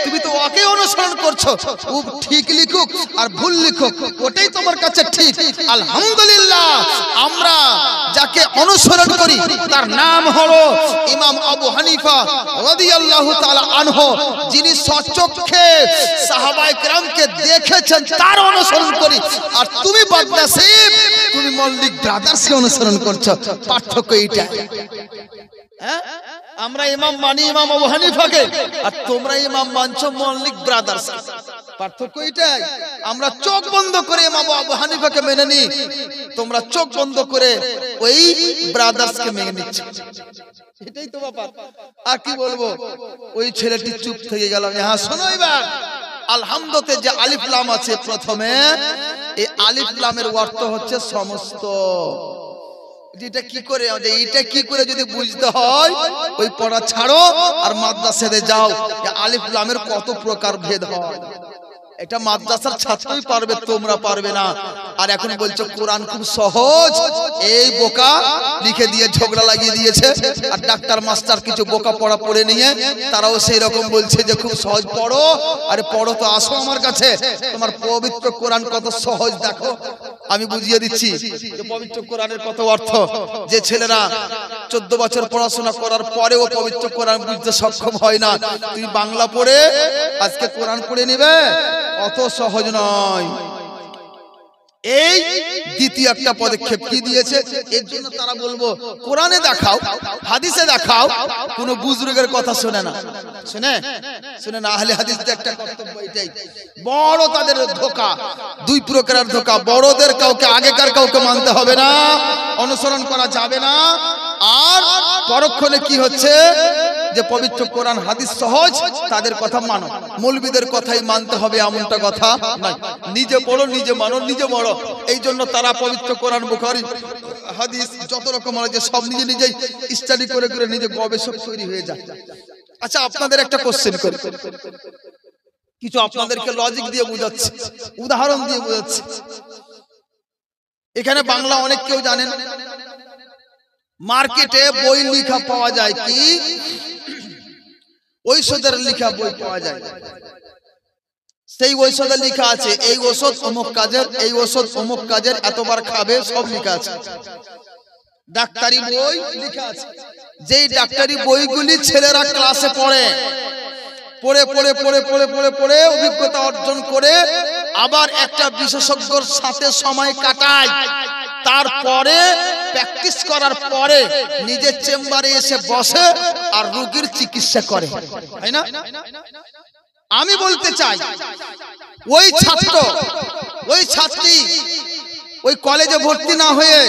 তুমি তো ওকে অনুসরণ করছো, ও ঠিক লিখুক আর ভুল লিখুক ওটাই তোমার কাছে ঠিক। আলহামদুলিল্লাহ আমরা যাকে অনুসরণ করি তার নাম হলো ইমাম আবু হানিফা রাদিয়াল্লাহু তাআলা আনহু, যিনি সচক্ষে সাহাবায়ে কেরামকে দেখেছেন তার অনুসরণ করি। আর তুমি বদনসিব, তুমি মল্লিক ব্রাদার্সকে অনুসরণ করছো, পার্থক্য এইটা। হ্যাঁ আমরা ইমাম মানি ইমাম আবু হানিফাকে, আর তোমরা ইমাম মানছো মল্লিক ব্রাদার্স, পার্থক্য এইটাই। আমরা চোখ বন্ধ করে ইমাম আবু হানিফাকে মেনে নি, তোমরা চোখ বন্ধ করে ওই ব্রাদার্সকে মেনে নিচ্ছ, এটাই তো ব্যাপার। আর কি বলবো, ওই ছেলেটি চুপ থেকে গেল। হ্যাঁ শোনো এবার, আলহামদুতে যে আলিফ লাম আছে প্রথমে, এই আলিফ লামের অর্থ হচ্ছে সমস্ত। এটা কি করে, এটা কি করে যদি বুঝতে হয়, ওই পড়া ছাড়ো আর মাদ্রাসাতে যাও, আলিফ লামের কত প্রকার ভেদ হয়, এটা মাদ্রাসার ছাত্রই পারবে, তোমরা পারবে না। আর এখন বলছো কোরআন খুব সহজ, এই বোকা লিখে দিয়ে ঝগড়া লাগিয়ে দিয়েছে। আর ডাক্তার মাস্টার কিছু বোকা পড়া পড়ে নিয়ে তারাও সেই রকম বলছে যে খুব সহজ পড়ো। আরে পড়ো তো, আসো আমার কাছে, তোমার পবিত্র কোরআন কত সহজ দেখো, আমি বুঝিয়ে দিচ্ছি যে পবিত্র কোরআনের কত অর্থ। যে ছেলেরা 14 বছর পড়াশোনা করার পরেও পবিত্র কোরআন বুঝতে সক্ষম হয় না, তুমি বাংলা পড়ে আজকে কোরআন পড়ে নেবে, অত সহজ নয়। এই দ্বিতীয় একটা পদক্ষেপ কি দিয়েছে, এর জন্য তারা বলবো কোরআনে দেখাও, হাদিসে দেখাও, কোন বুজুর্গের কথা শুনে না, শুনে না। আহলে হাদিসদের একটা কর্তব্য এটাই, বড় তাদের ধোঁকা, দুই প্রকারের ধোঁকা। বড়দের কাউকে, আগেকার কাউকে মানতে হবে না, অনুসরণ করা যাবে না। আর পরক্ষণে কি হচ্ছে যে পবিত্র কোরআন হাদিস সহজ, তাদের কথা মানো, মৌলবীদের কথাই মানতে হবে এমনটা কথা নাই। নিজে পড়ো, নিজে মানো, নিজে বড়। এই জন্য তারা পবিত্র কোরআন, বুখারী, হাদিস যত রকম আছে সব নিজে নিজেই স্টাডি করে করে নিজে গবেষক তৈরি হয়ে যায়। আচ্ছা আপনাদের একটা কোশ্চেন করি, কিছু আপনাদেরকে লজিক দিয়ে বুঝাচ্ছি, উদাহরণ দিয়ে বুঝাচ্ছি। এখানে বাংলা অনেক কেউ জানেন, মার্কেটে বই লেখা পাওয়া যায় কি, ঔষধের লেখা বই পাওয়া যায়। সেই ঔষধে লেখা আছে এই ওষুধ অমুক কাজের, এই ওষুধ অমুক কাজের, এতবার খাবে, সব লেখা আছে। ডাক্তারি বই লেখা আছে, যেই ডাক্তারি বইগুলি ছেলেরা ক্লাসে পড়ে, পড়ে পড়ে পড়ে পড়ে পড়ে পড়ে অভিজ্ঞতা অর্জন করে আবার একটা বিশেষজ্ঞর সাথে সময় কাটায়, তারপরে প্র্যাকটিস করার পরে নিজের চেম্বারে এসে বসে আর রোগীর চিকিৎসা করে, তাই না? আমি বলতে চাই ওই ছাত্র, ওই ছাত্রী ওই কলেজে ভর্তি না হয়ে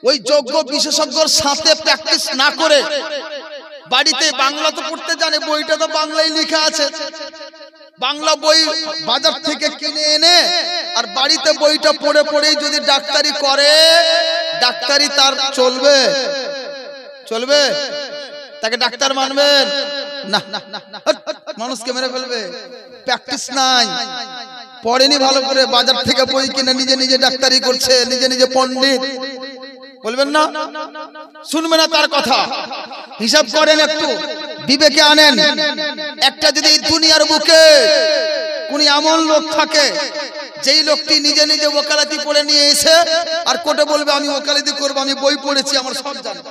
ওই যোগ্য বিশেষজ্ঞর সাথে প্র্যাকটিস না করে বাড়িতে বাংলা তো পড়তে জানে, বইটা তো বাংলায় লেখা আছে, বাংলা বই বাজার থেকে কিনে এনে আর বাড়িতে বইটা পড়ে পড়েই যদি ডাক্তারি করে, ডাক্তারি তার চলবে? চলবে? তাকে ডাক্তার মানবেন না, মানুষকে মেরে ফেলবে। প্র্যাকটিস নাই, পড়েনি ভালো করে, বাজার থেকে বই কিনে নিজে নিজে ডাক্তারি করছে, নিজে নিজে পণ্ডিত। বলবেন না, শুনবে না তার কথা। হিসাব করেন, একটু বিবেকে আনেন। একটা যদি এই দুনিয়ার বুকে কোন এমন লোক থাকে যেই লোকটি নিজে নিজে ওকালতি পড়ে নিয়ে এসে আর কোর্টে বলবে আমি ওকালতি করবো, আমি বই পড়েছি, আমার সব জানি,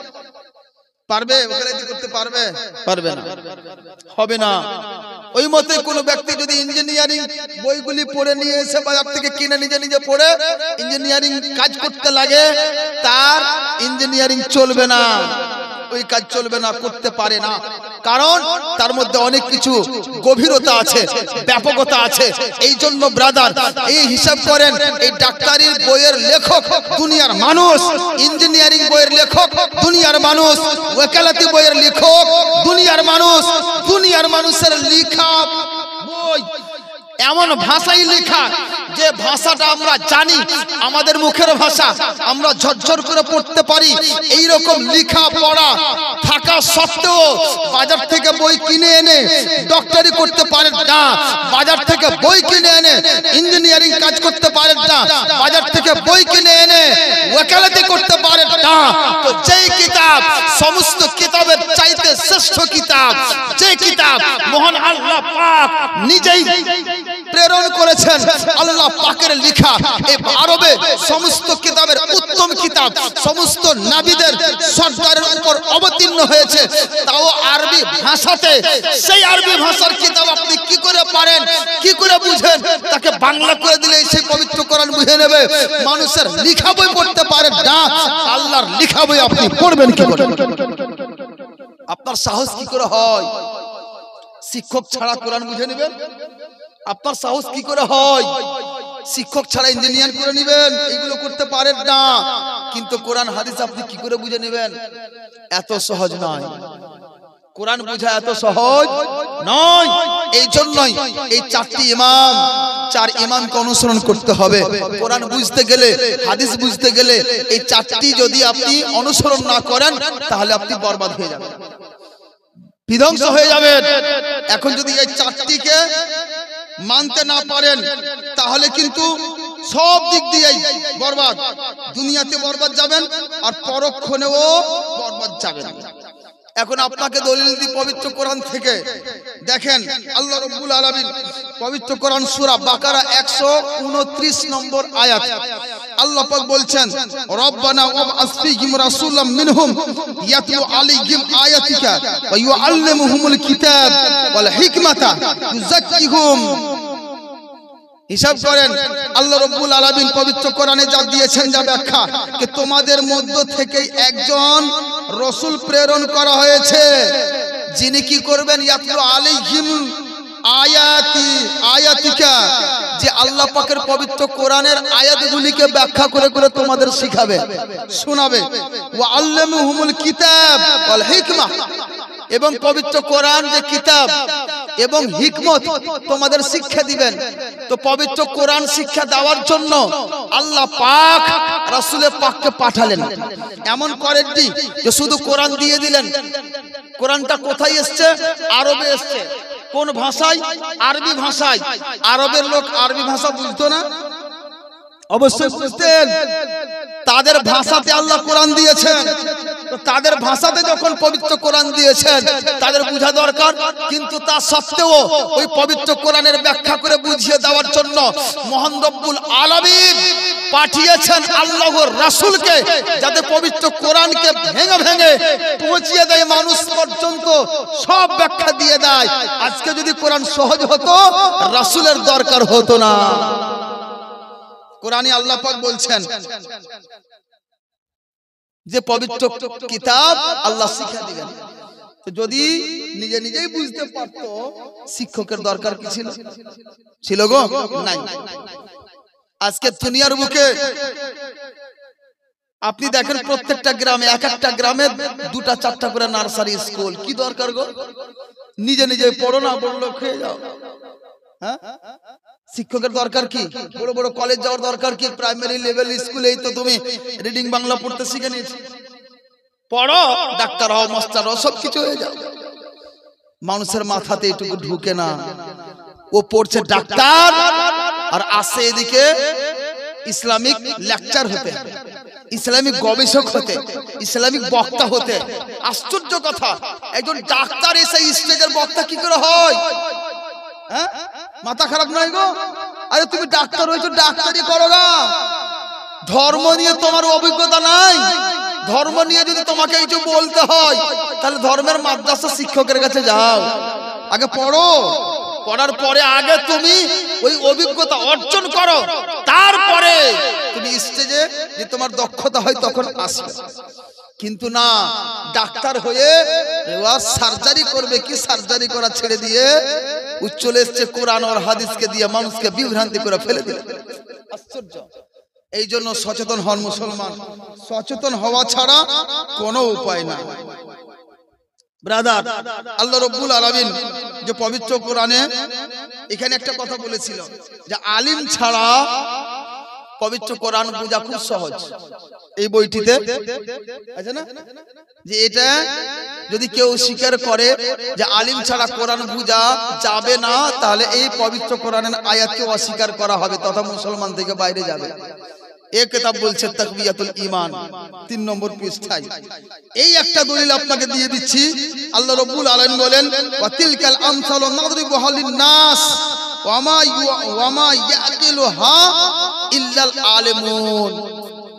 পারবে? ওকালতি করতে পারবে? পারবে না, হবে না। ওই মতে কোন ব্যক্তি যদি ইঞ্জিনিয়ারিং বইগুলি পড়ে নিয়ে এসে বাজার থেকে কিনে নিজে নিজে পড়ে ইঞ্জিনিয়ারিং কাজ করতে লাগে, তার ইঞ্জিনিয়ারিং চলবে না, ওই কাজ চলবে না, করতে পারে না। কারণ তার মধ্যে অনেক কিছু গভীরতা আছে, ব্যাপকতা আছে। এই জন্য ব্রাদার, এই হিসাব করেন, এই ডাক্তারির বইয়ের লেখক দুনিয়ার মানুষ, ইঞ্জিনিয়ারিং বইয়ের লেখক দুনিয়ার মানুষ, ওকালতি বইয়ের লেখক দুনিয়ার মানুষ। দুনিয়ার মানুষের লেখা বই এমন ভাষাই লেখা যে ভাষাটা আমরা জানি, আমাদের মুখের ভাষা, আমরা ঝরঝর করে পড়তে পারি। এই রকম লেখা পড়া থাকা সত্ত্বেও বাজার থেকে বই কিনে এনে ডক্টরি করতে পারেন না, বাজার থেকে বই কিনে এনে ইঞ্জিনিয়ারিং কাজ করতে পারেন না, বাজার থেকে বই কিনে এনে ওকালতি করতে পারেন না। তো যেই কিতাব সমস্ত কিতাবের চাইতে শ্রেষ্ঠ কিতাব, যে কিতাব মহান আল্লাহ পাক নিজেই প্রেরণ করেছেন, আল্লাহ পাকের লেখা, এই আরবে সমস্ত কিতাবের উত্তম কিতাব, সমস্ত নবীদের সরদারের উপর অবতীর্ণ হয়েছে, তাও আরবি ভাষাতে। সেই আরবি ভাষার কিতাব আপনি কি করে পারেন, কি করে বুঝেন? তাকে বাংলা করে দিলে সেই পবিত্র কোরআন বুঝে নেবে। মানুষের লেখা বই পড়তে পারেন না, আল্লাহর লেখা বই আপনি পড়বেন কি করে? আপনার সাহস কি করে হয়? শিক্ষক ছাড়া কোরআন বুঝে নেবেন? আপনার সাহস কি করে হয়? শিক্ষক ছাড়া ইঞ্জিনিয়ার করে নেবেন? এগুলো করতে পারেন না। কিন্তু কোরআন হাদিস আপনি কি করে বুঝে নেবেন? এত সহজ নয়, কোরআন বোঝা এত সহজ নয়। এই জন্যই এই চার ইমামকে অনুসরণ করতে হবে। কোরআন বুঝতে গেলে, হাদিস বুঝতে গেলে এই চারটি যদি আপনি অনুসরণ না করেন, তাহলে আপনি বরবাদ হয়ে যাবেন, বিধ্বংস হয়ে যাবেন। এখন যদি এই চারটিকে মানতে না পারেন, তাহলে কিন্তু সব দিক দিয়েই বরবাদ। দুনিয়াতে বরবাদ যাবেন, আর পরক্ষণেও বরবাদ যাবেন। এখন আপনাকে দলিল দি পবিত্র কোরআন থেকে দেখেন, আল্লাহ রাব্বুল আলামিন পবিত্র কোরআন সূরা বাকারা 129 নম্বর আয়াত, আল্লাহ পাক বলছেন, রব্বানা ওয়াবআস ফীহিম রাসূলাম মিনহুম ইয়াতলু আলাইহিম আয়াতিকা ওয়া ইউআল্লিমুহুমুল কিতাব ওয়াল হিকমাতা ইউযাক্কিহুম। হিসাব করেন, আল্লাহ রাব্বুল আলামিন পবিত্র কোরআনে যা দিয়েছেন, যা ব্যাখ্যা, যে তোমাদের মধ্য থেকে একজন রাসূল প্রেরণ করা হয়েছে, যিনি কি করবেন? ইয়াতলু আলাইহিম আয়াতিকা, যে আল্লাহ পাকের পবিত্র কোরআনের আয়াতগুলিকে ব্যাখ্যা করে করে তোমাদের শিখাবে, শোনাবে। ওয়া আল্লামুহুমুল কিতাব ওয়াল হিকমা, এবং পবিত্র কোরআন যে কিতাব এবং হিকমত তোমাদের শিক্ষা দিবেন। তো পবিত্র কোরআন শিক্ষা দেওয়ার জন্য আল্লাহ পাক রাসূলের পাককে পাঠালেন। এমন করেননি যে শুধু কোরআন দিয়ে দিলেন। কোরআনটা কোথায় এসছে? আরবে এসছে। কোন ভাষায়? আরবি ভাষায়। আরবের লোক আরবি ভাষা বুঝতো না? অবশ্যই বুঝতেন। তাদের ভাষাতে আল্লাহ কোরআন দিয়েছেন, তো তাদের ভাষাতে যখন পবিত্র কোরআন দিয়েছেন, তাদের বোঝা দরকার। কিন্তু তা সত্ত্বেও ওই পবিত্র কোরআনের ব্যাখ্যা করে বুঝিয়ে দেওয়ার জন্য মহান রব্বুল আলামিন পাঠিয়েছেন আল্লাহর রাসূলকে, যাতে পবিত্র কোরআনকে ভেঙে ভেঙে পৌঁছিয়ে দেয় মানুষ পর্যন্ত, সব ব্যাখ্যা দিয়ে দেয়। আজকে যদি কোরআন সহজ হতো, রাসূলের দরকার হতো না। কোরআনে আল্লাহ পাক বলছেন যে পবিত্র কিতাব আল্লাহ শিক্ষা দিবেন। যদি নিজে নিজেই বুঝতে পারতো, শিক্ষকের দরকার কি ছিল? ছিল গো? নাই। আজকে দুনিয়ার বুকে আপনি দেখেন, প্রত্যেকটা গ্রামে, এক একটা গ্রামে 2-4টা করে নার্সারি স্কুল। কি দরকার গো? নিজে নিজে পড়ো না, বললো খেয়ে যাও। হ্যাঁ, শিক্ষকের দরকার কি? বড় বড় কলেজ যাওয়ার দরকার কি? প্রাইমারি লেভেল স্কুলেই তো তুমি রিডিং বাংলা পড়তে শিখে নিয়েছো। পড়ো, ডাক্তার হও, মাস্টার হও, সবকিছু হয়ে যাও। মানুষের মাথাতে এটুকু ঢুকে না। ও পড়ছে ডাক্তার আর আসে এদিকে ইসলামিক লেকচার হতে, ইসলামিক গবেষক হতে, ইসলামিক বক্তা হতে। আশ্চর্য কথা, একজন ডাক্তার এসে স্টেজের বক্তা কি করে হয়? হ্যাঁ, মাথা খারাপ নয় গো? আরে তুমি ডাক্তার হয়েছো, ডাক্তারি করো না। ধর্ম নিয়ে তোমার অভিজ্ঞতা নাই, ধর্ম নিয়ে যদি তোমাকে কিছু বলতে হয় তাহলে ধর্মের মাদ্রাসা শিক্ষকের কাছে যাও, আগে পড়ো। পড়ার পরে আগে তুমি ওই অভিজ্ঞতা অর্জন করো, তারপরে তুমি স্টেজে যে তোমার দক্ষতা হয় তখন আসবে। কিন্তু না, ডাক্তার হয়ে সার্জারি করবে কি, সার্জারি করা ছেড়ে দিয়ে চলে এসছে কোরআন আর হাদিসকে দিয়ে মানুষকে বিভ্রান্তি করে ফেলে দিল। আশ্চর্য। এই জন্য সচেতন হন মুসলমান, সচেতন হওয়া ছাড়া কোনো উপায় নাই। ব্রাদার, আল্লাহ রাব্বুল আলামিন যে পবিত্র কোরআনে এখানে একটা কথা বলেছিল যে আলিম ছাড়া পবিত্র কোরআন বোঝা খুব সহজ। এই বইটিতে আছে না যে এটা যদি কেউ স্বীকার করে যে আলিম ছাড়া কোরআন বোঝা যাবে না, তাহলে এই পবিত্র কোরআনের আয়াতকে অস্বীকার করা হবে তথা মুসলমান থেকে বাইরে যাবে। এই কিতাব বলছে তাকবিয়াতুল ঈমান 3 নম্বর পৃষ্ঠায়। এই একটা দলিল আপনাকে দিয়ে দিচ্ছি। আল্লাহ রাব্বুল আলামিন বলেন ওয়া তিলকাল আমসালু নাদরিবুহা লিন-নাস ওয়া মা ইয়াকিলুহা ইল্লাল আলিমুন।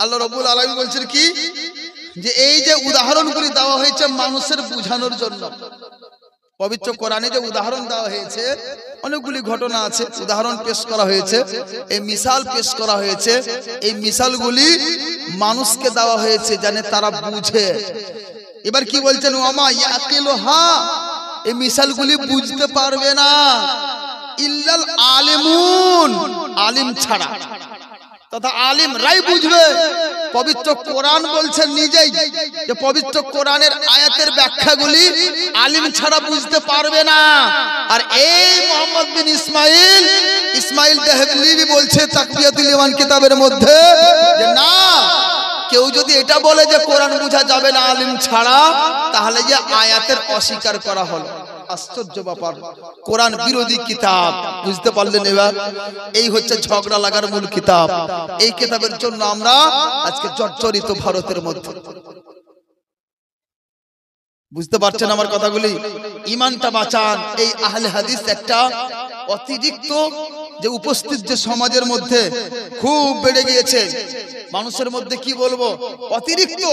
আল্লাহ রাব্বুল আলামিন বলছেন কি, যে এই যে উদাহরণগুলি দেওয়া হয়েছে মানুষের বোঝানোর জন্য। পবিত্র কোরআনে যে উদাহরণ দেওয়া হয়েছে, অনেকগুলি ঘটনা আছে, উদাহরণ পেশ করা হয়েছে, এই মিসাল পেশ করা হয়েছে। এই মিসালগুলি মানুষকে দেওয়া হয়েছে জানে তারা বুঝে। এবার কি বলছেন, ওয়ামা ইয়াকিলুহা, এই মিসালগুলি বুঝতে পারবে না ইল্লাল আলিমুন, আলিম ছাড়া, তথা আলিম রাই বুঝবে। পবিত্র কোরআন বলছে নিজেই যে পবিত্র কোরআনের আয়াতের ব্যাখ্যাগুলি আলিম ছাড়া বুঝতে পারবে না। আর এই মোহাম্মদ বিন ইসমাইল দেহলভী বলছে তাকবিয়াতুল ঈমান কিতাবের মধ্যে যে না, কেউ যদি এটা বলে যে কোরআন বোঝা যাবে না আলিম ছাড়া, তাহলে যে আয়াতের অস্বীকার করা হলো। আশ্চর্য ব্যাপার, কোরআন বিরোধী কিতাব। বুঝতে পারলেন? এবার এই হচ্ছে ঝগড়া লাগার মূল কিতাব। এই কিতাবের জন্য আমরা আজকে জর্জরিত ভারতের মধ্যে। বুঝতে পারছেন আমার কথাগুলি? ঈমানটা বাঁচান। এই আহলে হাদিস একটা অতিরিক্ত যে উপস্থিত যে সমাজের মধ্যে খুব বেড়ে গিয়েছে। মানুষের মধ্যে কি বলবো, অতিরিক্ত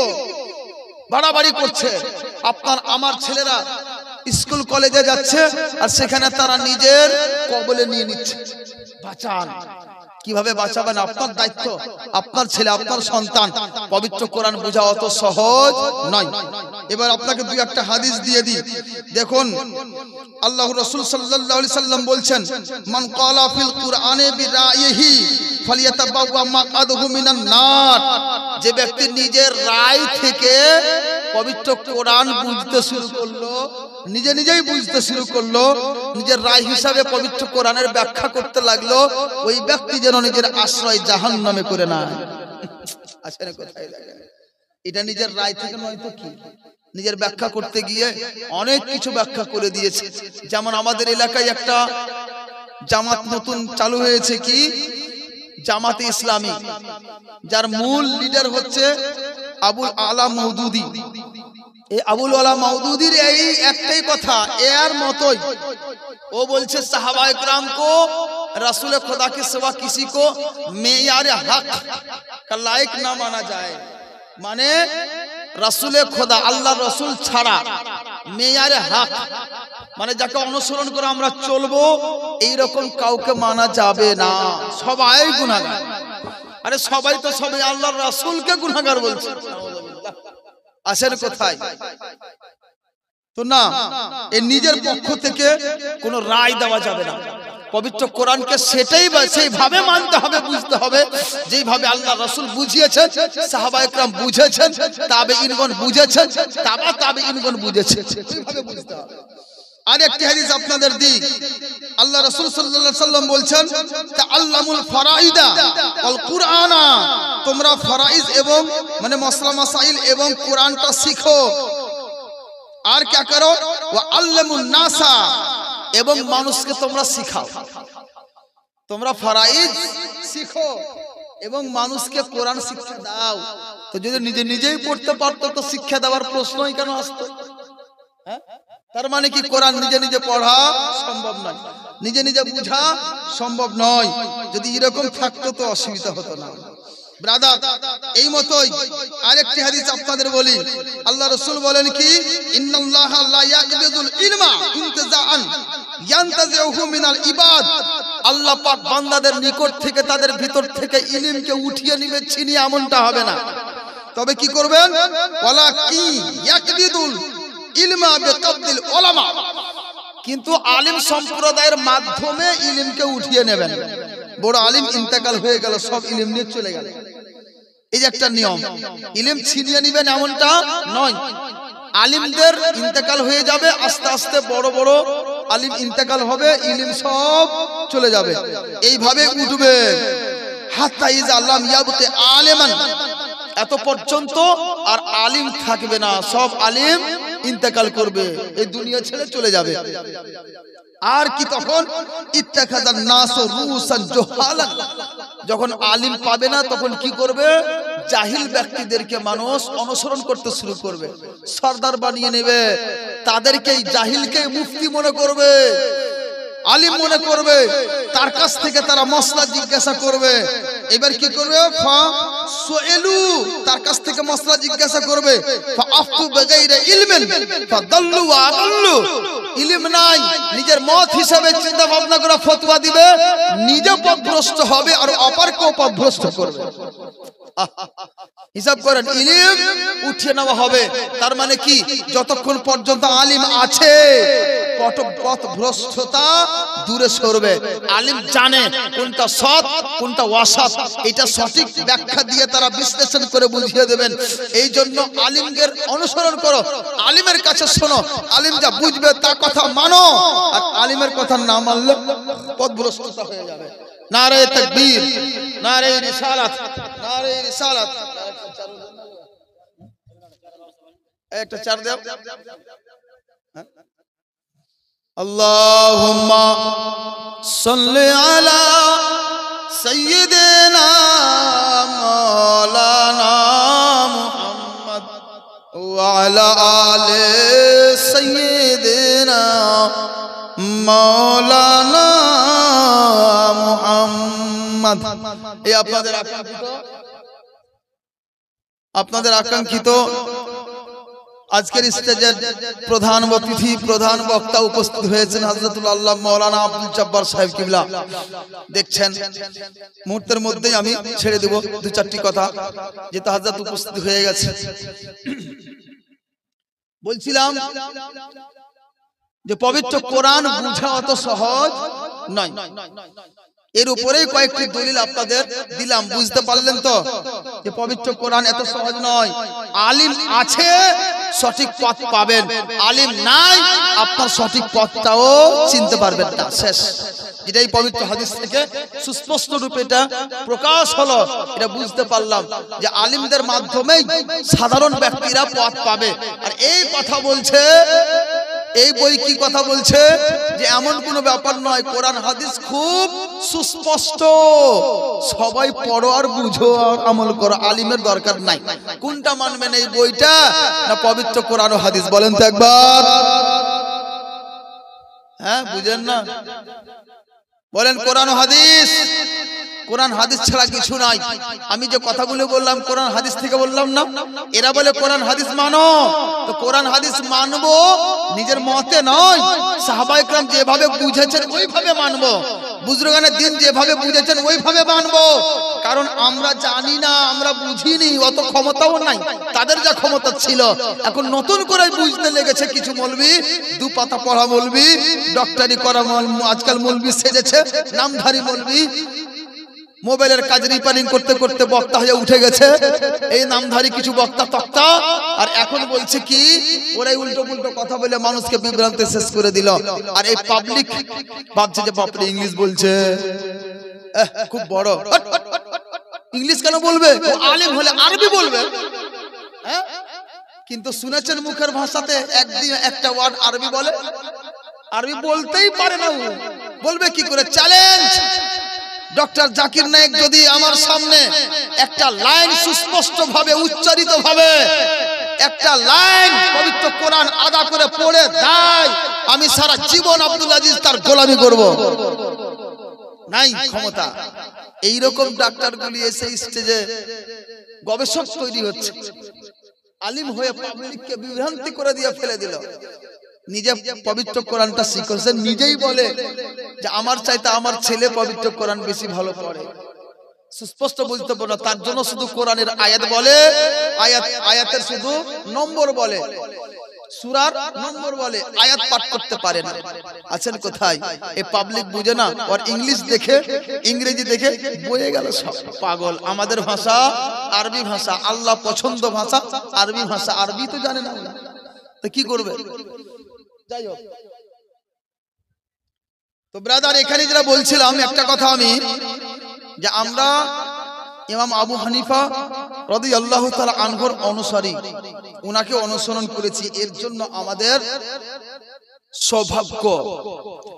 বাড়াবাড়ি করছে। আপনার আমার ছেলেরা স্কুল কলেজে যাচ্ছে আর সেখানে তারা নিজের কবলে নিয়ে নিচ্ছে। বাঁচান। কিভাবে বাঁচাবেন? আপনার দায়িত্ব, আপনার ছেলে, আপনার সন্তান। পবিত্র কোরআন বোঝা অত সহজ নয়। এবার আপনাকে দুই একটা হাদিস দিয়ে দিই। দেখুন, আল্লাহর রাসূল সাল্লাল্লাহু আলাইহি সাল্লাম বলছেন, মান ক্বালা ফিল কুরআনি বিরাইহি ফালিয়াতাবাওয়া মাকআদুহু মিনান নার। যে ব্যক্তি নিজের রায় থেকে পবিত্র কোরআন বুঝতে শুরু করলো, নিজেই বুঝতে শুরু করলো, নিজের রায় হিসাবে পবিত্র কোরআনের ব্যাখ্যা করতে লাগলো, ওই ব্যক্তি যেন নিজের আশ্রয় জাহান্নামে করে নেয়। আসলে কোথায় লাগে? এটা নিজের রায় থেকে নয় তো কি? নিজের ব্যাখ্যা করতে গিয়ে অনেক কিছু ব্যাখ্যা করে দিয়েছে। যেমন আমাদের এলাকায় একটা জামাত নতুন চালু হয়েছে, কি জামাতে ইসলামী, যার মূল লিডার হচ্ছে আবুল আলা মওদুদি। এই আবুল আলা মওদুদির এই একটাই কথা, এর মতই ও বলছে সাহাবায়ে کرام को रसूल खुदा के सिवा किसी को मेयार हक का लायक ना माना जाए। মানে রাসূলে খোদা আল্লাহ রাসূল ছাড়া মেয়ারে হক মানে যাকে অনুসরণ করে আমরা চলবো, এই রকম কাউকে মানা যাবে না। সবাই গুনাহগার। আরে সবাই তো সবাই আল্লাহর রাসূলকে গুনাহগার বলছে। আসেন কোথায়? তো না, এই নিজের পক্ষ থেকে কোনো রায় দেওয়া যাবে না। পবিত্র কোরআনকে সেইভাবে মানতে হবে, বুঝতে হবে যেইভাবে আল্লাহ রাসূল বুঝিয়েছেন, সাহাবায়ে کرام বুঝেছেন, তাবেঈনগণ বুঝেছেন, তাবেঈনগণ বুঝেছেন, সেইভাবে বুঝতে হবে। আরেকটি হাদিস আপনাদের দিই, আল্লাহ রাসূল সাল্লাল্লাহু আলাইহি সাল্লাম বলছেন, তাআল্লামুল ফারাইদা ওয়াল কুরআনা, তোমরা ফরাইজ এবং মানে মসলা মাসাইল এবং কোরআনটা শিখো। আর কি করো? ওয়া আল্লামুন নাসা, এবং মানুষকে তোমরা শিখাও। তোমরা ফরাইজ শিখো এবং মানুষকে কোরআন শিক্ষা দাও। তো যদি নিজে নিজেই পড়তে পারতো তো শিক্ষা দেওয়ার প্রশ্নই কেন আসতো? হ্যাঁ, তার মানে কি কোরআন নিজে নিজে পড়া সম্ভব নয়, নিজে নিজে বুঝা সম্ভব নয়। যদি এরকম থাকতো তো অসুবিধা হতো না। ব্রাদার, এই মতোই আরেকটি হাদিস আপনাদের বলি, আল্লাহ রাসূল বলেন কি, ইন্নাল্লাহা লা ইয়াকবিদুল ইলমা ইনতিজাআন ইয়ানতাজিউহু মিনাল ইবাদ, আল্লাহ পাক বান্দাদের নিকট থেকে তাদের ভিতর থেকে ইলমকে উঠিয়ে নিবে, ছিনিয়ে এমনটা হবে না। তবে কি করবেন? ওয়ালা কি ইয়াকবিদুল ইলমা বিকাবদিল উলামা, কিন্তু আলিম সম্প্রদায়ের মাধ্যমে ইলমকে উঠিয়ে নেবেন। বড় আলিম ইন্তেকাল হয়ে গেল, সব ইলম নিয়ে চলে গেল, এই যে একটা নিয়ম। ইলম ছিনিয়ে নেবেন এমনটা নয়, আলিমদের ইন্তেকাল হয়ে যাবে, আস্তে আস্তে বড় বড় আলিম ইন্তেকাল হবে, ইলম সব চলে যাবে, এইভাবে উঠবে। হাত্তা ইজা লাম ইয়াবতি আলিমান, এত পর্যন্ত আর আলিম থাকবে না, সব আলিম ইন্তেকাল করবে, এই দুনিয়া ছেড়ে চলে যাবে। আর কি তখন ইত্তাখাযান নাসু রুসান জুহালান, যখন আলিম পাবে না তখন কি করবে? জাহিল ব্যক্তিদেরকে মানুষ অনুসরণ করতে শুরু করবে, সরদার বানিয়ে নেবে, তাদেরকেই জাহিলকে মুফতি মনে করবে, আলিম মনে করবে, তার কাছ থেকে তারা মসলা জিজ্ঞাসা করবে। এবার কি করবে? ফাসুইলু, তার কাছ থেকে মসলা জিজ্ঞাসা করবে। ফাআফতু বিগাইরি ইলমিন ফাদাল্লু ওয়া আদাল্লু, ইলম নাই, নিজের মত হিসাবে চিন্তা ভাবনা করে ফতোয়া দিবে, নিজে পথভ্রষ্ট হবে আর অপরকেও পথভ্রষ্ট করবে। হিসাব করেন, ইলম উঠিয়ে নেওয়া হবে, তার মানে কি? যতক্ষণ পর্যন্ত আলিম আছে পথভ্রষ্টতা দূরে সরবে। আলিম জানে কোনটা সৎ কোনটা অসৎ, এটা সঠিক ব্যাখ্যা দিয়ে তারা বিশ্লেষণ করে বুঝিয়ে দেবেন। এই জন্য আলিমদের অনুসরণ করো, আলিমের কাছে শোনো, আলিম যা বুঝবে তার কথা মানো, আর আলিমের কথা না মানলে পথভ্রষ্টতা হয়ে যাবে। নারে তাকবীর, নারে রিসালাত, নারে রিসালাত। একটা চার দাও। আল্লাহুম্মা সাল্লি আলা সাইয়্যিদিনা মাওলানা মুহাম্মদ ওয়া আলা আলি সাইয়্যিদিনা মাওলানা মুহাম্মদ। এই আপনাদের আকাঙ্ক্ষিত আজকের স্টেজের প্রধান অতিথি, প্রধান বক্তা উপস্থিত হয়েছেন হযরতুল আল্লাহ মাওলানা আব্দুল জব্বার সাহেব কিবলা। দেখছেন মুহূর্তের মধ্যেই আমি ছেড়ে দেব দু চারটি কথা, যেটা হযরত উপস্থিত হয়ে গেছে। বলছিলাম যে পবিত্র কোরআন বোঝা অত সহজ নয়, এর উপরেই কয়েকটি দলিল আপনাদের দিলাম, বুঝতে পারলেন তো যে পবিত্র কোরআন এত সহজ নয়। আলিম আছে সঠিক পথ পাবেন, আলিম নাই আপনার সঠিক পথটাও চিনতে পারবেন না, শেষ। এটাই পবিত্র হাদিস থেকে সুস্পষ্ট রূপে এটা প্রকাশ হলো, এটা বুঝতে পারলাম যে আলিমদের মাধ্যমেই সাধারণ ব্যক্তিরা পথ পাবে। আর এই কথা বলছে, এই বই কি কথা বলছে যে এমন কোনো ব্যাপার নয়, কোরআন হাদিস খুব সুস্পষ্ট, সবাই পড়ো আর বুঝো আর আমল করো, আলিমের দরকার নাই। কোনটা মানবেন, এই বইটা না পবিত্র কোরআন ও হাদিস? বলেন তো একবার। হ্যাঁ, বুঝেন না? বলেন কোরআন ও হাদিস। কোরআন হাদিস ছাড়া কিছু নাই। আমি যে কথাগুলো বললাম কোরআন হাদিস থেকে বললাম না? এরা বলে কোরআন হাদিস মানো, তো কোরআন হাদিস মানবো নিজের মতে নয়, সাহাবায়ে কেরাম যেভাবে বুঝেছেন ওইভাবে মানবো, বুজুর্গানে দিন যেভাবে বুঝেছেন ওইভাবে মানবো। কারণ আমরা জানি না, আমরা বুঝিনি, অত ক্ষমতাও নাই, তাদের যা ক্ষমতা ছিল। এখন নতুন করে বুঝতে লেগেছে কিছু মৌলবি, দু পাতা পড়া মৌলবি, ডক্টরি করা আজকাল মৌলবি সেজেছে, নামধারী মৌলবি, মোবাইলের কাজ রিপেয়ারিং করতে করতে বক্তা হয়ে উঠে গেছে এই নামধারী কিছু বক্তা তক্তা, আর এখন বলছে কি ওরাই উল্টো পুল্টো কথা বলে মানুষকে বিভ্রান্তি শেষ করে দিল। আর এই পাবলিক ভাবছে যে বাপরে ইংলিশ বলছে, খুব বড়, ইংলিশ কেন বলবে, ও আলেম হলে আরবি বলবে। কিন্তু শুনেছেন মুখের ভাষাতে একদিন একটা ওয়ার্ড আরবি বলে? আরবি বলতেই পারে না, বলবে কি করে? চ্যালেঞ্জ, ডক্টর জাকির নায়েক যদি আমার সামনে একটা লাইন সুস্পষ্ট ভাবে উচ্চারিত ভাবে একটা লাইন পবিত্র কোরআন আদা করে পড়ে দেয়, আমি সারা জীবন আব্দুল আজিজ তার গোলামি করব। নাই ক্ষমতা। এইরকম ডাক্তারগুলি এসে স্টেজে গবেষক তৈরি হচ্ছে, আলিম হয়ে পাবলিককে বিভ্রান্তি করে দিয়ে ফেলে দিল। নিজে পবিত্র কোরআনটা শিখেছেন, নিজেই বলে যে আমার চাইতে আমার ছেলে পবিত্র কোরআন বেশি ভালো পড়ে। সুস্পষ্ট বুঝতে পারো, তার জন্য শুধু কোরআনের আয়াত বলে, আয়াতের শুধু নম্বর বলে, সূরার নম্বর বলে, আয়াত পাঠ করতে পারে না। আছেন কোথায়? এই পাবলিক বুঝে না, আর ইংলিশ দেখে ইংরেজি দেখে বয়ে গেল সব পাগল। আমাদের ভাষা আরবি ভাষা, আল্লাহ পছন্দ ভাষা আরবি ভাষা, আরবি তো জানে না, তো কি করবে? যাই হোক, তো ব্রাদার এখানে যেটা বলছিলাম একটা কথা আমি, যে আমরা ইমাম আবু হানিফা রাদিয়াল্লাহু তাআলা আনহুর অনুসারী, উনাকে অনুসরণ করেছি, এর জন্য আমাদের সৌভাগ্য।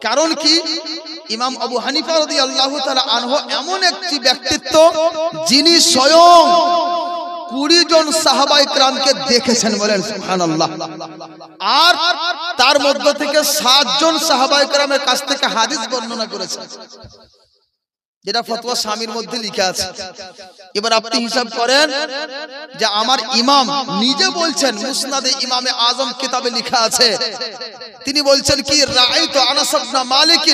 কারণ কি? ইমাম আবু হানিফা রাদিয়াল্লাহু তাআলা আনহু এমন একটি ব্যক্তিত্ব যিনি স্বয়ং 20 জন সাহাবায়ে কেরামকে দেখেছেন, বলেন সুবহানাল্লাহ। আর তার মধ্য থেকে 7 জন সাহাবায়ে কেরামের কাছ থেকে হাদিস বর্ণনা করেছেন, যেটা ফতোয়া শামির মধ্যে লেখা আছে। এবার আপনি হিসাব করেন যে আমার ইমাম নিজে বলছেন, মুসনাদে ইমামে আজম কিতাবে লেখা আছে, তিনি বলছেন কি, রাআইতু আনাস ইবনে মালিক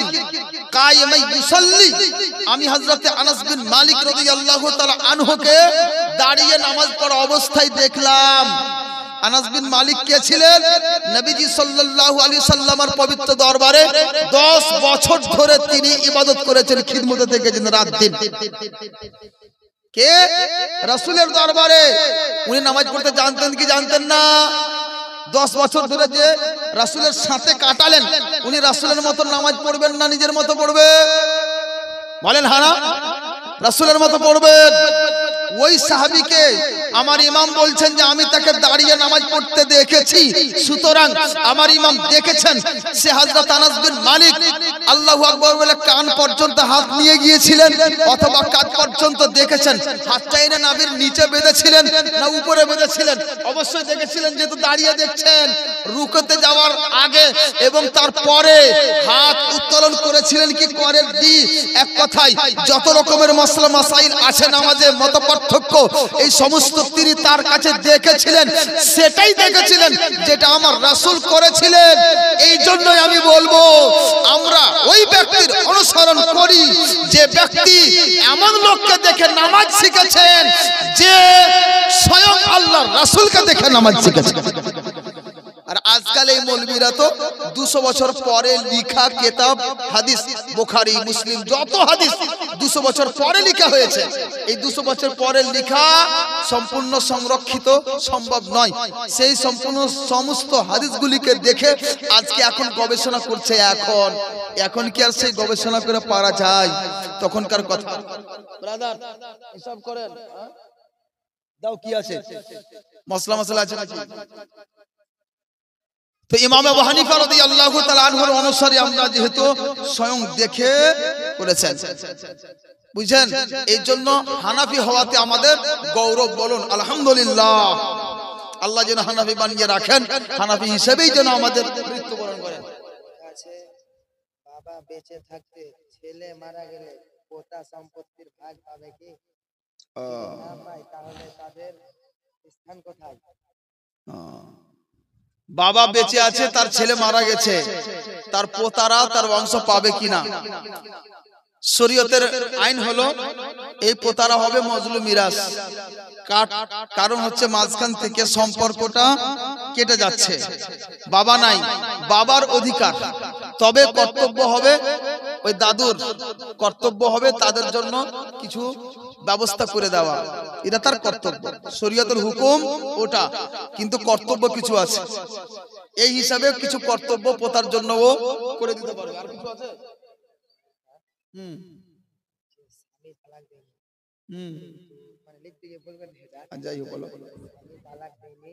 কায়েমান ইউসাল্লি, আমি হযরতে আনাস বিন মালিক রাদিয়াল্লাহু তাআলা আনহুকে দাঁড়িয়ে নামাজ পড়া অবস্থায় দেখলাম। আনাস বিন মালিক কে ছিলেন? নবীজি সাল্লাল্লাহু আলাইহি সাল্লামের পবিত্র দরবারে 10 বছর ধরে তিনি ইবাদত করেছেন, খিদমতে থেকেছেন রাত দিন। কে? রাসূলের দরবারে উনি নামাজ পড়তে জানতেন কি জানতেন না? 10 বছর ধরে যে রাসূলের সাথে কাটালেন, উনি রাসূলের মতো নামাজ পড়বেন না নিজের মতো পড়বে? বলেন হানা, রাসূলের মতো পড়বেন। ওই সাহাবীকে আমার ইমাম বলছেন যে আমি তাকে দাঁড়িয়ে নামাজ পড়তে দেখেছি, সুতরাং আমার ইমাম দেখেছেন সে হযরত আনাস বিন মালিক আল্লাহু আকবার বলে কান পর্যন্ত হাত নিয়ে গিয়েছিলেন, অথবা কাঁধ পর্যন্ত দেখেছেন। হাতটা এনে নাভির নিচে বেঁধেছিলেন না উপরে বেঁধেছিলেন? অবশ্যই দেখেছিলেন, যেহেতু দাঁড়িয়ে দেখছেন। রুকুতে যাওয়ার আগে এবং তারপরে হাত উত্তোলন করেছিলেন কি করেননি? এক কথায় যত রকমের মাসলা মাসাইল আছে নামাজে মত পার্থক্য, এই সমস্ত তিনি তার কাছে দেখেছিলেন, সেটাই দেখেছিলেন যেটা আমার রাসূল করেছিলেন। এই জন্যই আমি বলবো আমরা ওই ব্যক্তির অনুসরণ করি যে ব্যক্তি এমন লোককে দেখে নামাজ শিখেছেন যে স্বয়ং আল্লাহর রাসূলকে দেখে নামাজ শিখেছেন। আর আজকাল এই মৌলবীরা তো 200 বছর পরে লেখা কিতাব হাদিস, বুখারী মুসলিম যত হাদিস 200 বছর পরে লেখা হয়েছে, এই 200 বছর পরে লেখা সম্পূর্ণ সংরক্ষিত সম্ভব নয়। সেই সম্পূর্ণ সমস্ত হাদিসগুলিকে দেখে আজকে এখন গবেষণা করছে। এখন কি আর সেই গবেষণা করে পারা যায়? তখনকার কথা। ব্রাদার হিসাব করেন, দাও কি আছে, মশলা আছে নাকি? তো ইমাম আবু হানিফা রাদিয়াল্লাহু তাআলা আনহুর অনুসারী আমরা যেহেতু স্বয়ং দেখে করেছেন, বুঝছেন, এই জন্য হানাফি হওয়াতে আমাদের গৌরব। বলুন আলহামদুলিল্লাহ। আল্লাহ যেন হানাফি বানিয়ে রাখেন, হানাফি হিসেবেই যেন আমাদের মৃত্যুবরণ করেন। বাবা বেঁচে থাকতে ছেলে মারা গেলে পোতা সম্পত্তির ভাগ পাবে কি? না পায় তাহলে তাদের স্থান কোথায়? বাবা বেঁচে আছে, তার ছেলে মারা গেছে, তার পোতারা তার বংশ পাবে কিনা? শরীয়তের আইন হলো এই পোতারা হবে মজলুম মিরাস। কারণ হচ্ছে মাঝখান থেকে সম্পর্কটা কেটে যাচ্ছে, বাবা নাই, বাবার অধিকার, তবে কর্তব্য হবে ওই দাদুর, কর্তব্য হবে তাদের জন্য কিছু ব্যবস্থা করে দেওয়া, এটা তার কর্তব্য, শরীয়তের হুকুম ওটা, কিন্তু কর্তব্য কিছু আছে, এই হিসাবে কিছু কর্তব্য পোতার জন্য ও করে দিতে পারবে। আর কিছু আছে? স্বামী তালাক দেয়নি, মানে লিখতে গিয়ে বলবেন যাই হোক বলো। স্বামী তালাক দেয়নি,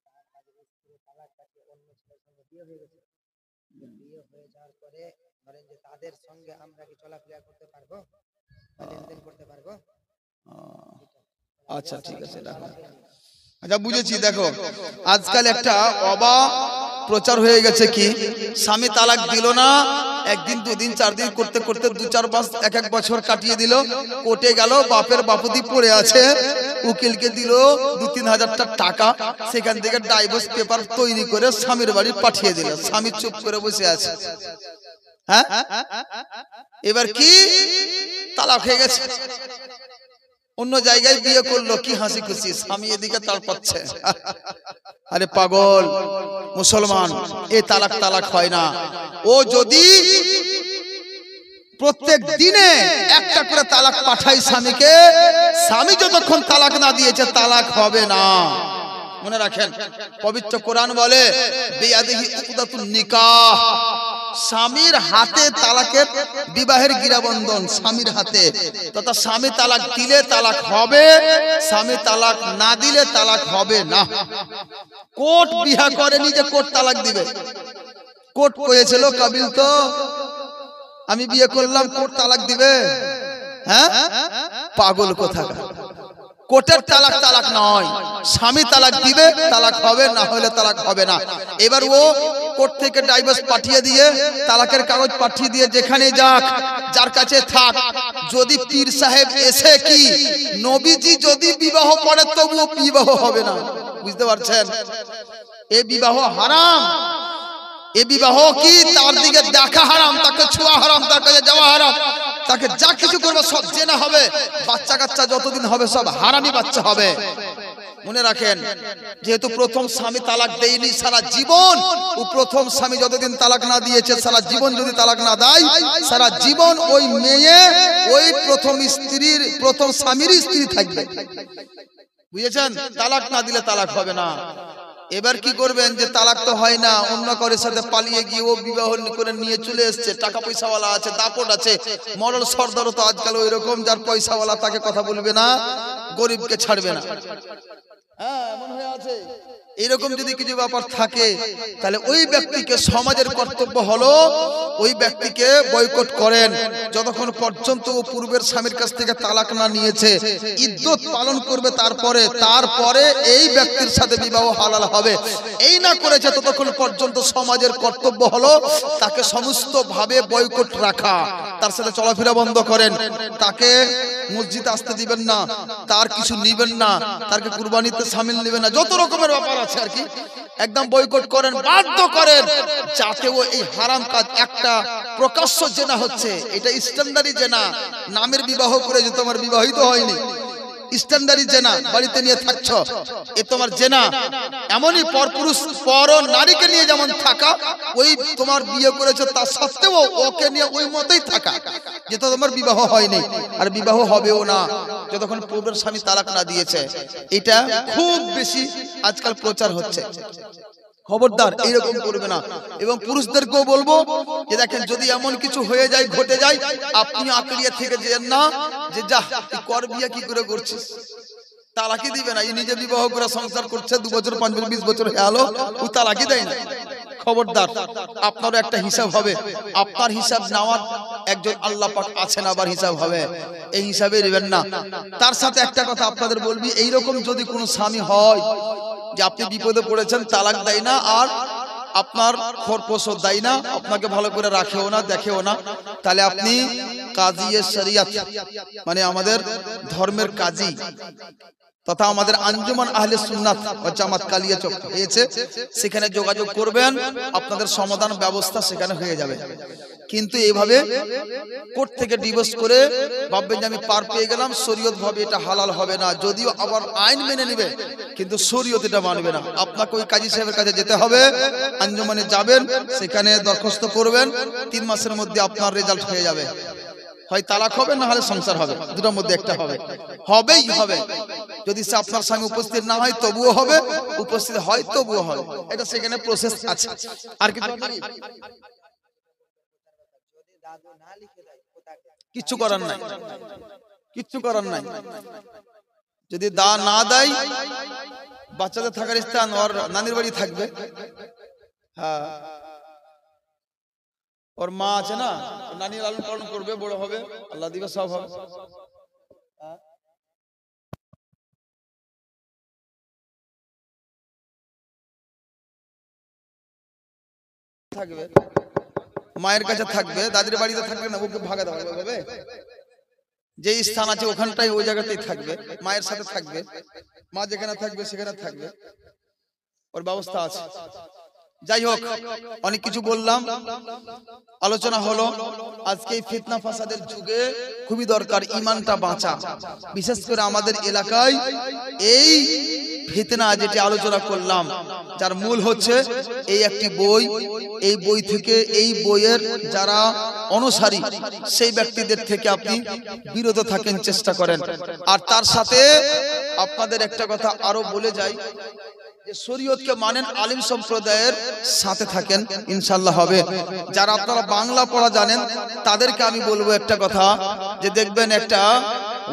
তার কাজে স্ত্রী তালাক কাটিয়ে অন্য ছেলের সঙ্গে বিয়ে হয়ে গেছে। বিয়ে হয়ে যাওয়ার পরে ধরেন যে তাদের সঙ্গে আমরা কি চলাফেরা করতে পারবো, লেনদেন করতে পারবো? আচ্ছা ঠিক আছে, আচ্ছা বুঝেছি। দেখো আজকাল একটা প্রচার হয়ে গেছে কি, স্বামী তালাক দিল না, একদিন দুদিন চার দিন করতে করতে 2-4 মাস 1 বছর কাটিয়ে দিল, কোর্টে গেল, বাপের বাপুদি পড়ে আছে, উকিলকে দিল 2-3 হাজার টাকা, সেখান থেকে ডাইভোর্স পেপার তৈরি করে স্বামীর বাড়ি পাঠিয়ে দিল, স্বামী চুপ করে বসে আছে। হ্যাঁ, এবার কি তালাক হয়ে গেছে, অন্য জায়গায় বিয়ে করলো, কি হাসি খুশি, স্বামী এদিকে তাল পাচ্ছে। আরে পাগল মুসলমান, এ তালাক হয় না। ও যদি প্রত্যেক দিনে একটা করে তালাক পাঠাই স্বামীকে, স্বামী যতক্ষণ তালাক না দিয়েছে তালাক হবে না। মনে রাখেন, পবিত্র কোরআন বলে বিয়াদিহি উকদাতুন নিকাহ, স্বামীর হাতে তালাকের, বিবাহের গিরাবন্ধন স্বামীর হাতে, তথা স্বামী তালাক দিলে তালাক হবে, স্বামী তালাক না দিলে তালাক হবে না। কোর্ট বিহা করেনি যে কোর্ট তালাক দিবে, কোর্ট করেছিল কাবিল তো আমি বিয়ে করলাম, কোর্ট তালাক দিবে? হ্যাঁ, পাগল কোথাকার। কোর্টের তালাক তালাক নয়, স্বামী তালাক দিবে তালাক হবে, না হলে তালাক হবে না। এবার ও কোর্ট থেকে ডাইভোর্স পাঠিয়ে দিয়ে, তালাকের কাগজ পাঠিয়ে দিয়ে যেখানে যাক, যার কাছে থাক, যদি পীর সাহেব এসে কি নবীজি যদি বিবাহ করে তবুও বিবাহ হবে না। বুঝতে পারছেন, এ বিবাহ হারাম, এ বিবাহ কি তার দিকে দেখা হারাম, তাকে ছোঁয়া হারাম, তার কাছে যাওয়া হারাম, তাকে যা কিছু করবে সব জেনা হবে, বাচ্চা কাচ্চা যতদিন হবে সব হারামি বাচ্চা হবে। মনে রাখেন, যেহেতু প্রথম স্বামী তালাক দেয়নি সারা জীবন, ও প্রথম স্বামী যতদিন তালাক না দিয়েছে সারা জীবন যদি তালাক না দেয়, সারা জীবন ওই মেয়ে ওই প্রথম স্ত্রীর, প্রথম স্বামীর স্ত্রী থাকবে। বুঝেছেন, তালাক না দিলে তালাক হবে না। এবার কি করবেন, যে তালাক তো হয় না, অন্য কারোর সাথে পালিয়ে গিয়ে ও বিবাহ করে নিয়ে চলে এসছে, টাকা পয়সাওয়ালা আছে, দাপট আছে, মরল সর্দারও তো আজকাল ওই রকম, যার পয়সাওয়ালা তাকে কথা বলবে না, গরিবকে ছাড়বে না। হ্যাঁ, এমন হয়ে আছে। এইরকম যদি কিছু ব্যাপার থাকে, তাহলে ওই ব্যক্তিকে, সমাজের কর্তব্য হলো ওই ব্যক্তিকে বয়কট করেন, যতক্ষণ পর্যন্ত ও পূর্বের স্বামীর কাছ থেকে তালাক না নিয়েছে, ইদ্যত পালন করবে, তারপরে এই ব্যক্তির সাথে বিবাহ হালাল হবে। এই না করেছে ততক্ষণ পর্যন্ত সমাজের কর্তব্য হলো তাকে সমস্ত ভাবে বয়কট রাখা, তার সাথে চলাফেরা বন্ধ করেন, তাকে মসজিদে আসতে দিবেন না, তার কিছু নিবেন না, তাকে কুরবানিতে শামিল নেবেন না, যত রকমের ব্যাপার আছে আর কি, একদম বয়কট করেন, বাধ্য করেন, যাতে ও এই হারাম কাজ, একটা প্রকাশ্য জেনা হচ্ছে, এটা স্ট্যান্ডার্ডি জেনা, নামের বিবাহ করে যে তোমার বিবাহিত হয়নি, স্ট্যান্ডার্ডি জেনা, বাড়িতে নিয়ে থাকছ, এ তোমার জেনা। এমনই পরপুরুষ, পর নারীকে নিয়ে যেমন থাকা, ওই তোমার বিয়ে করেছে তা সত্ত্বেও ওকে নিয়ে ওই মতেই থাকা, যেটা তোমার বিবাহ হয়নি, আর বিবাহ হবেও না যতক্ষণ পূর্বের স্বামী তালাক না দিয়েছে। এটা খুব বেশি আজকাল প্রচার হচ্ছে, খবরদার এইরকম করবে না। এবং পুরুষদেরকেও বলবো যে দেখেন, যদি এমন কিছু হয়ে যায়, ঘটে যায়, আপনি আঁকড়িয়ে থেকে যেন না, যে যা কর বিয়ে কি করে করছিস, তালাকি দিবে না, এই নিজে বিবাহ করে সংসার করছে, 2 বছর 5 বছর 20 বছর হয়ে গেল, ও তালাকি দেয় না। খবরদার, আপনারও একটা হিসাব হবে, আপনার হিসাব নেওয়ার একজন আল্লাহ পাক আছেন, আবার হিসাব হবে, এই হিসাবে নেবেন না। তার সাথে একটা কথা আপনাদের বলবি, এইরকম যদি কোনো স্বামী হয় যে আপনি বিপদে পড়েছেন, তালাক দেয় না, আর আপনার খরপোশও দেয় না, আপনাকে ভালো করে রাখেও না, দেখেও না, তাহলে আপনি কাজী শরিয়ত, মানে আমাদের ধর্মের কাজী, তথা আমাদের আঞ্জুমান আহলে সুন্নাত ওয়াল জামাত কালিয়াচক হয়েছে, সেখানে যোগাযোগ করবেন, আপনাদের সমাধান ব্যবস্থা সেখানে হয়ে যাবে। কিন্তু এইভাবে কোর্ট থেকে ডিভোর্স করে ভাববেন যে আমি পার পেয়ে গেলাম, শরীয়ত ভাবে এটা হালাল হবে না, যদিও আবার আইন মেনে নেবে কিন্তু শরীয়ত এটা মানবে না। আপনাকে ওই কাজী সাহেবের কাছে যেতে হবে, আঞ্জুমানে যাবেন, সেখানে দরখাস্ত করবেন, 3 মাসের মধ্যে আপনার রেজাল্ট হয়ে যাবে। হয় তালাক হবে, না হলে সংসার হবে, দুটোর মধ্যে একটা হবে, হবেই হবে। যদি সে আপনার স্বামী উপস্থিত না হয় তবুও হবে, উপস্থিত হয় তবুও হবে, এটা সেখানে প্রসেস আছে। আর কিছু কিচ্ছু করার নাই, কিচ্ছু করার নাই। যদি দা না দেয়, বাচ্চাদের থাকার স্থান ওর নানির বাড়ি থাকবে। হ্যাঁ, ওর মা আছে না, নানি লালন পালন করবে, বড় হবে, আল্লাহ দিবে, সব হবে। থাকবে, মায়ের কাছে থাকবে, দাদির বাড়িতে থাকবে না, ওকে ভাগা দেওয়া হবে। যে স্থান আছে ওখানটাই, ওই জায়গাতেই থাকবে, মায়ের সাথে থাকবে, মা যেখানে থাকবে সেখানে থাকবে, ওর ব্যবস্থা আছে। যাই হোক, অনেক কিছু বললাম, আলোচনা হলো। আজকে এই ফিতনা ফাসাদের যুগে খুবই দরকার ঈমানটা বাঁচা। বিশেষ করে আমাদের এলাকায় এই ফিতনা যেটা আলোচনা করলাম, যার মূল হচ্ছে এই একটি বই, এই বই থেকে, এই বইয়ের যারা অনুসারী সেই ব্যক্তিদের থেকে আপনি বিরত থাকেন, চেষ্টা করেন। আর তার সাথে আপনাদের একটা কথা আরো বলে যাই, যে শরীয়তকে মানেন, আলিম সম্প্রদায়ের সাথে থাকেন, ইনশাআল্লাহ হবে। যারা আপনারা বাংলা পড়া জানেন তাদেরকে আমি বলবো একটা কথা, যে দেখবেন একটা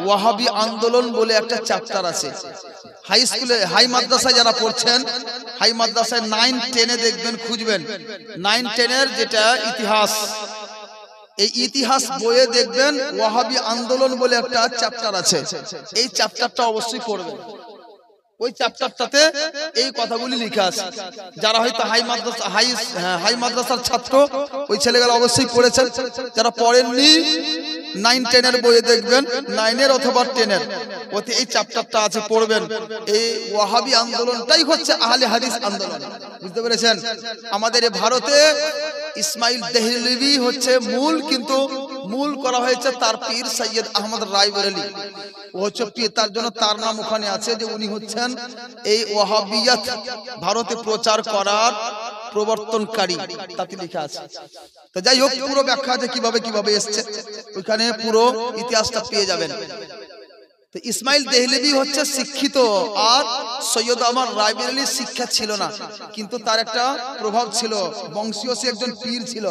ওয়াহাবি আন্দোলন বলে একটা চ্যাপ্টার আছে হাই স্কুলে, হাই মাদ্রাসায় যারা পড়ছেন, হাই মাদ্রাসায় 9-10-এ দেখবেন, খুঁজবেন 9-10-এর যেটা ইতিহাস, এই ইতিহাস বইয়ে দেখবেন ওয়াহাবি আন্দোলন বলে একটা চ্যাপ্টার আছে। এই চ্যাপ্টারটা অবশ্যই পড়বেন। ওই চ্যাপ্টারটাতে এই কথাগুলি লেখা আছে। যারা হয়তো হাই মাদ্রাসার ছাত্র, ওই ছেলেগুলো অবশ্যই পড়েছেন। যারা পড়েননি, 9-10-এর বইয়ে দেখবেন, 9-এর অথবা 10-এর ওতে এই চ্যাপ্টারটা আছে, পড়বেন। এই ওয়াহাবি আন্দোলনটাই হচ্ছে আহলে হাদিস আন্দোলন, বুঝতে পেরেছেন? আমাদের এই ভারতে ইসমাইল দেহলভি হচ্ছে মূল, কিন্তু মূল করা হয়েছে তার পীর সৈয়দ আহমদ রায়বরেলী, ও হচ্ছে পীর, তার জন্য তার নাম ওখানে আছে, যে উনি হচ্ছেন এই ওয়াহাবিয়াত ভারতে প্রচার করার প্রবর্তনকারী, তাতে লেখা আছে। তো যাই হোক, পুরো ব্যাখ্যা আছে কিভাবে কিভাবে এসছে, ওইখানে পুরো ইতিহাসটা পেয়ে যাবেন। তো ইসমাইল দেহলভি হচ্ছে শিক্ষিত, আর সৈয়দ আহমদ রায়বরেলীর শিক্ষা ছিল না, কিন্তু তার একটা প্রভাব ছিল, বংশীয় সে একজন পীর ছিল।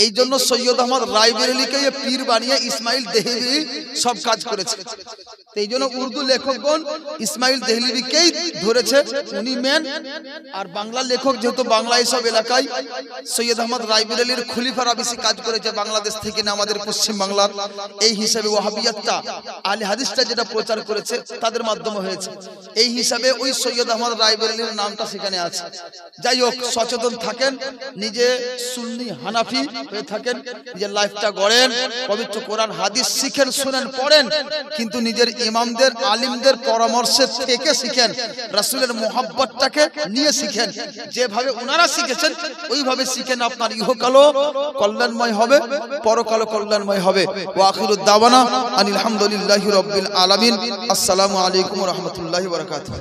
এই জন্য সৈয়দ আহমদ রায়বরেলীকে পীর বানিয়ে ইসমাইল দেহলভি সব কাজ করেছে। এই জন্য উর্দু লেখকগণ ইসমাইল দেহলভিকেই ধরেছে, উনি মেন। আর বাংলা লেখক, যেহেতু বাংলা এইসব এলাকায় সৈয়দ আহমদ রায়বরেলীর খলিফারা বেশি কাজ করেছে, বাংলাদেশ থেকে না আমাদের পশ্চিম বাংলার। এই হিসাবে ওয়াহাবিয়াতটা, আহলে হাদিসটা যেটা প্রচার করেছে তাদের মাধ্যমে হয়েছে। এই হিসাবে ওই সৈয়দ আহমদ রায়বরেলীর নামটা সেখানে আছে। যাই হোক, সচেতন থাকেন, নিজে সুন্নি হানাফি হয়ে থাকেন, নিজের লাইফটা গড়েন, পবিত্র কোরআন হাদিস শিখেন, শুনেন, পড়েন, কিন্তু নিজের ইমামদের, আলিমদের পরামর্শে থেকে শিখেন, রাসূলের মুহাব্বতটাকে নিয়ে শিখেন, যেভাবে ওনারা শিখেছেন ওইভাবে শিখেন। আপনার ইহকালও কল্যাণময় হবে, পরকালও কল্যাণময় হবে। ওয়া আখিরুদ দাওয়ানা আনিল হামদুলিল্লাহি রাব্বিল আলামিন। আসসালামু আলাইকুম ওয়া রাহমাতুল্লাহি ওয়া বারাকাতুহু।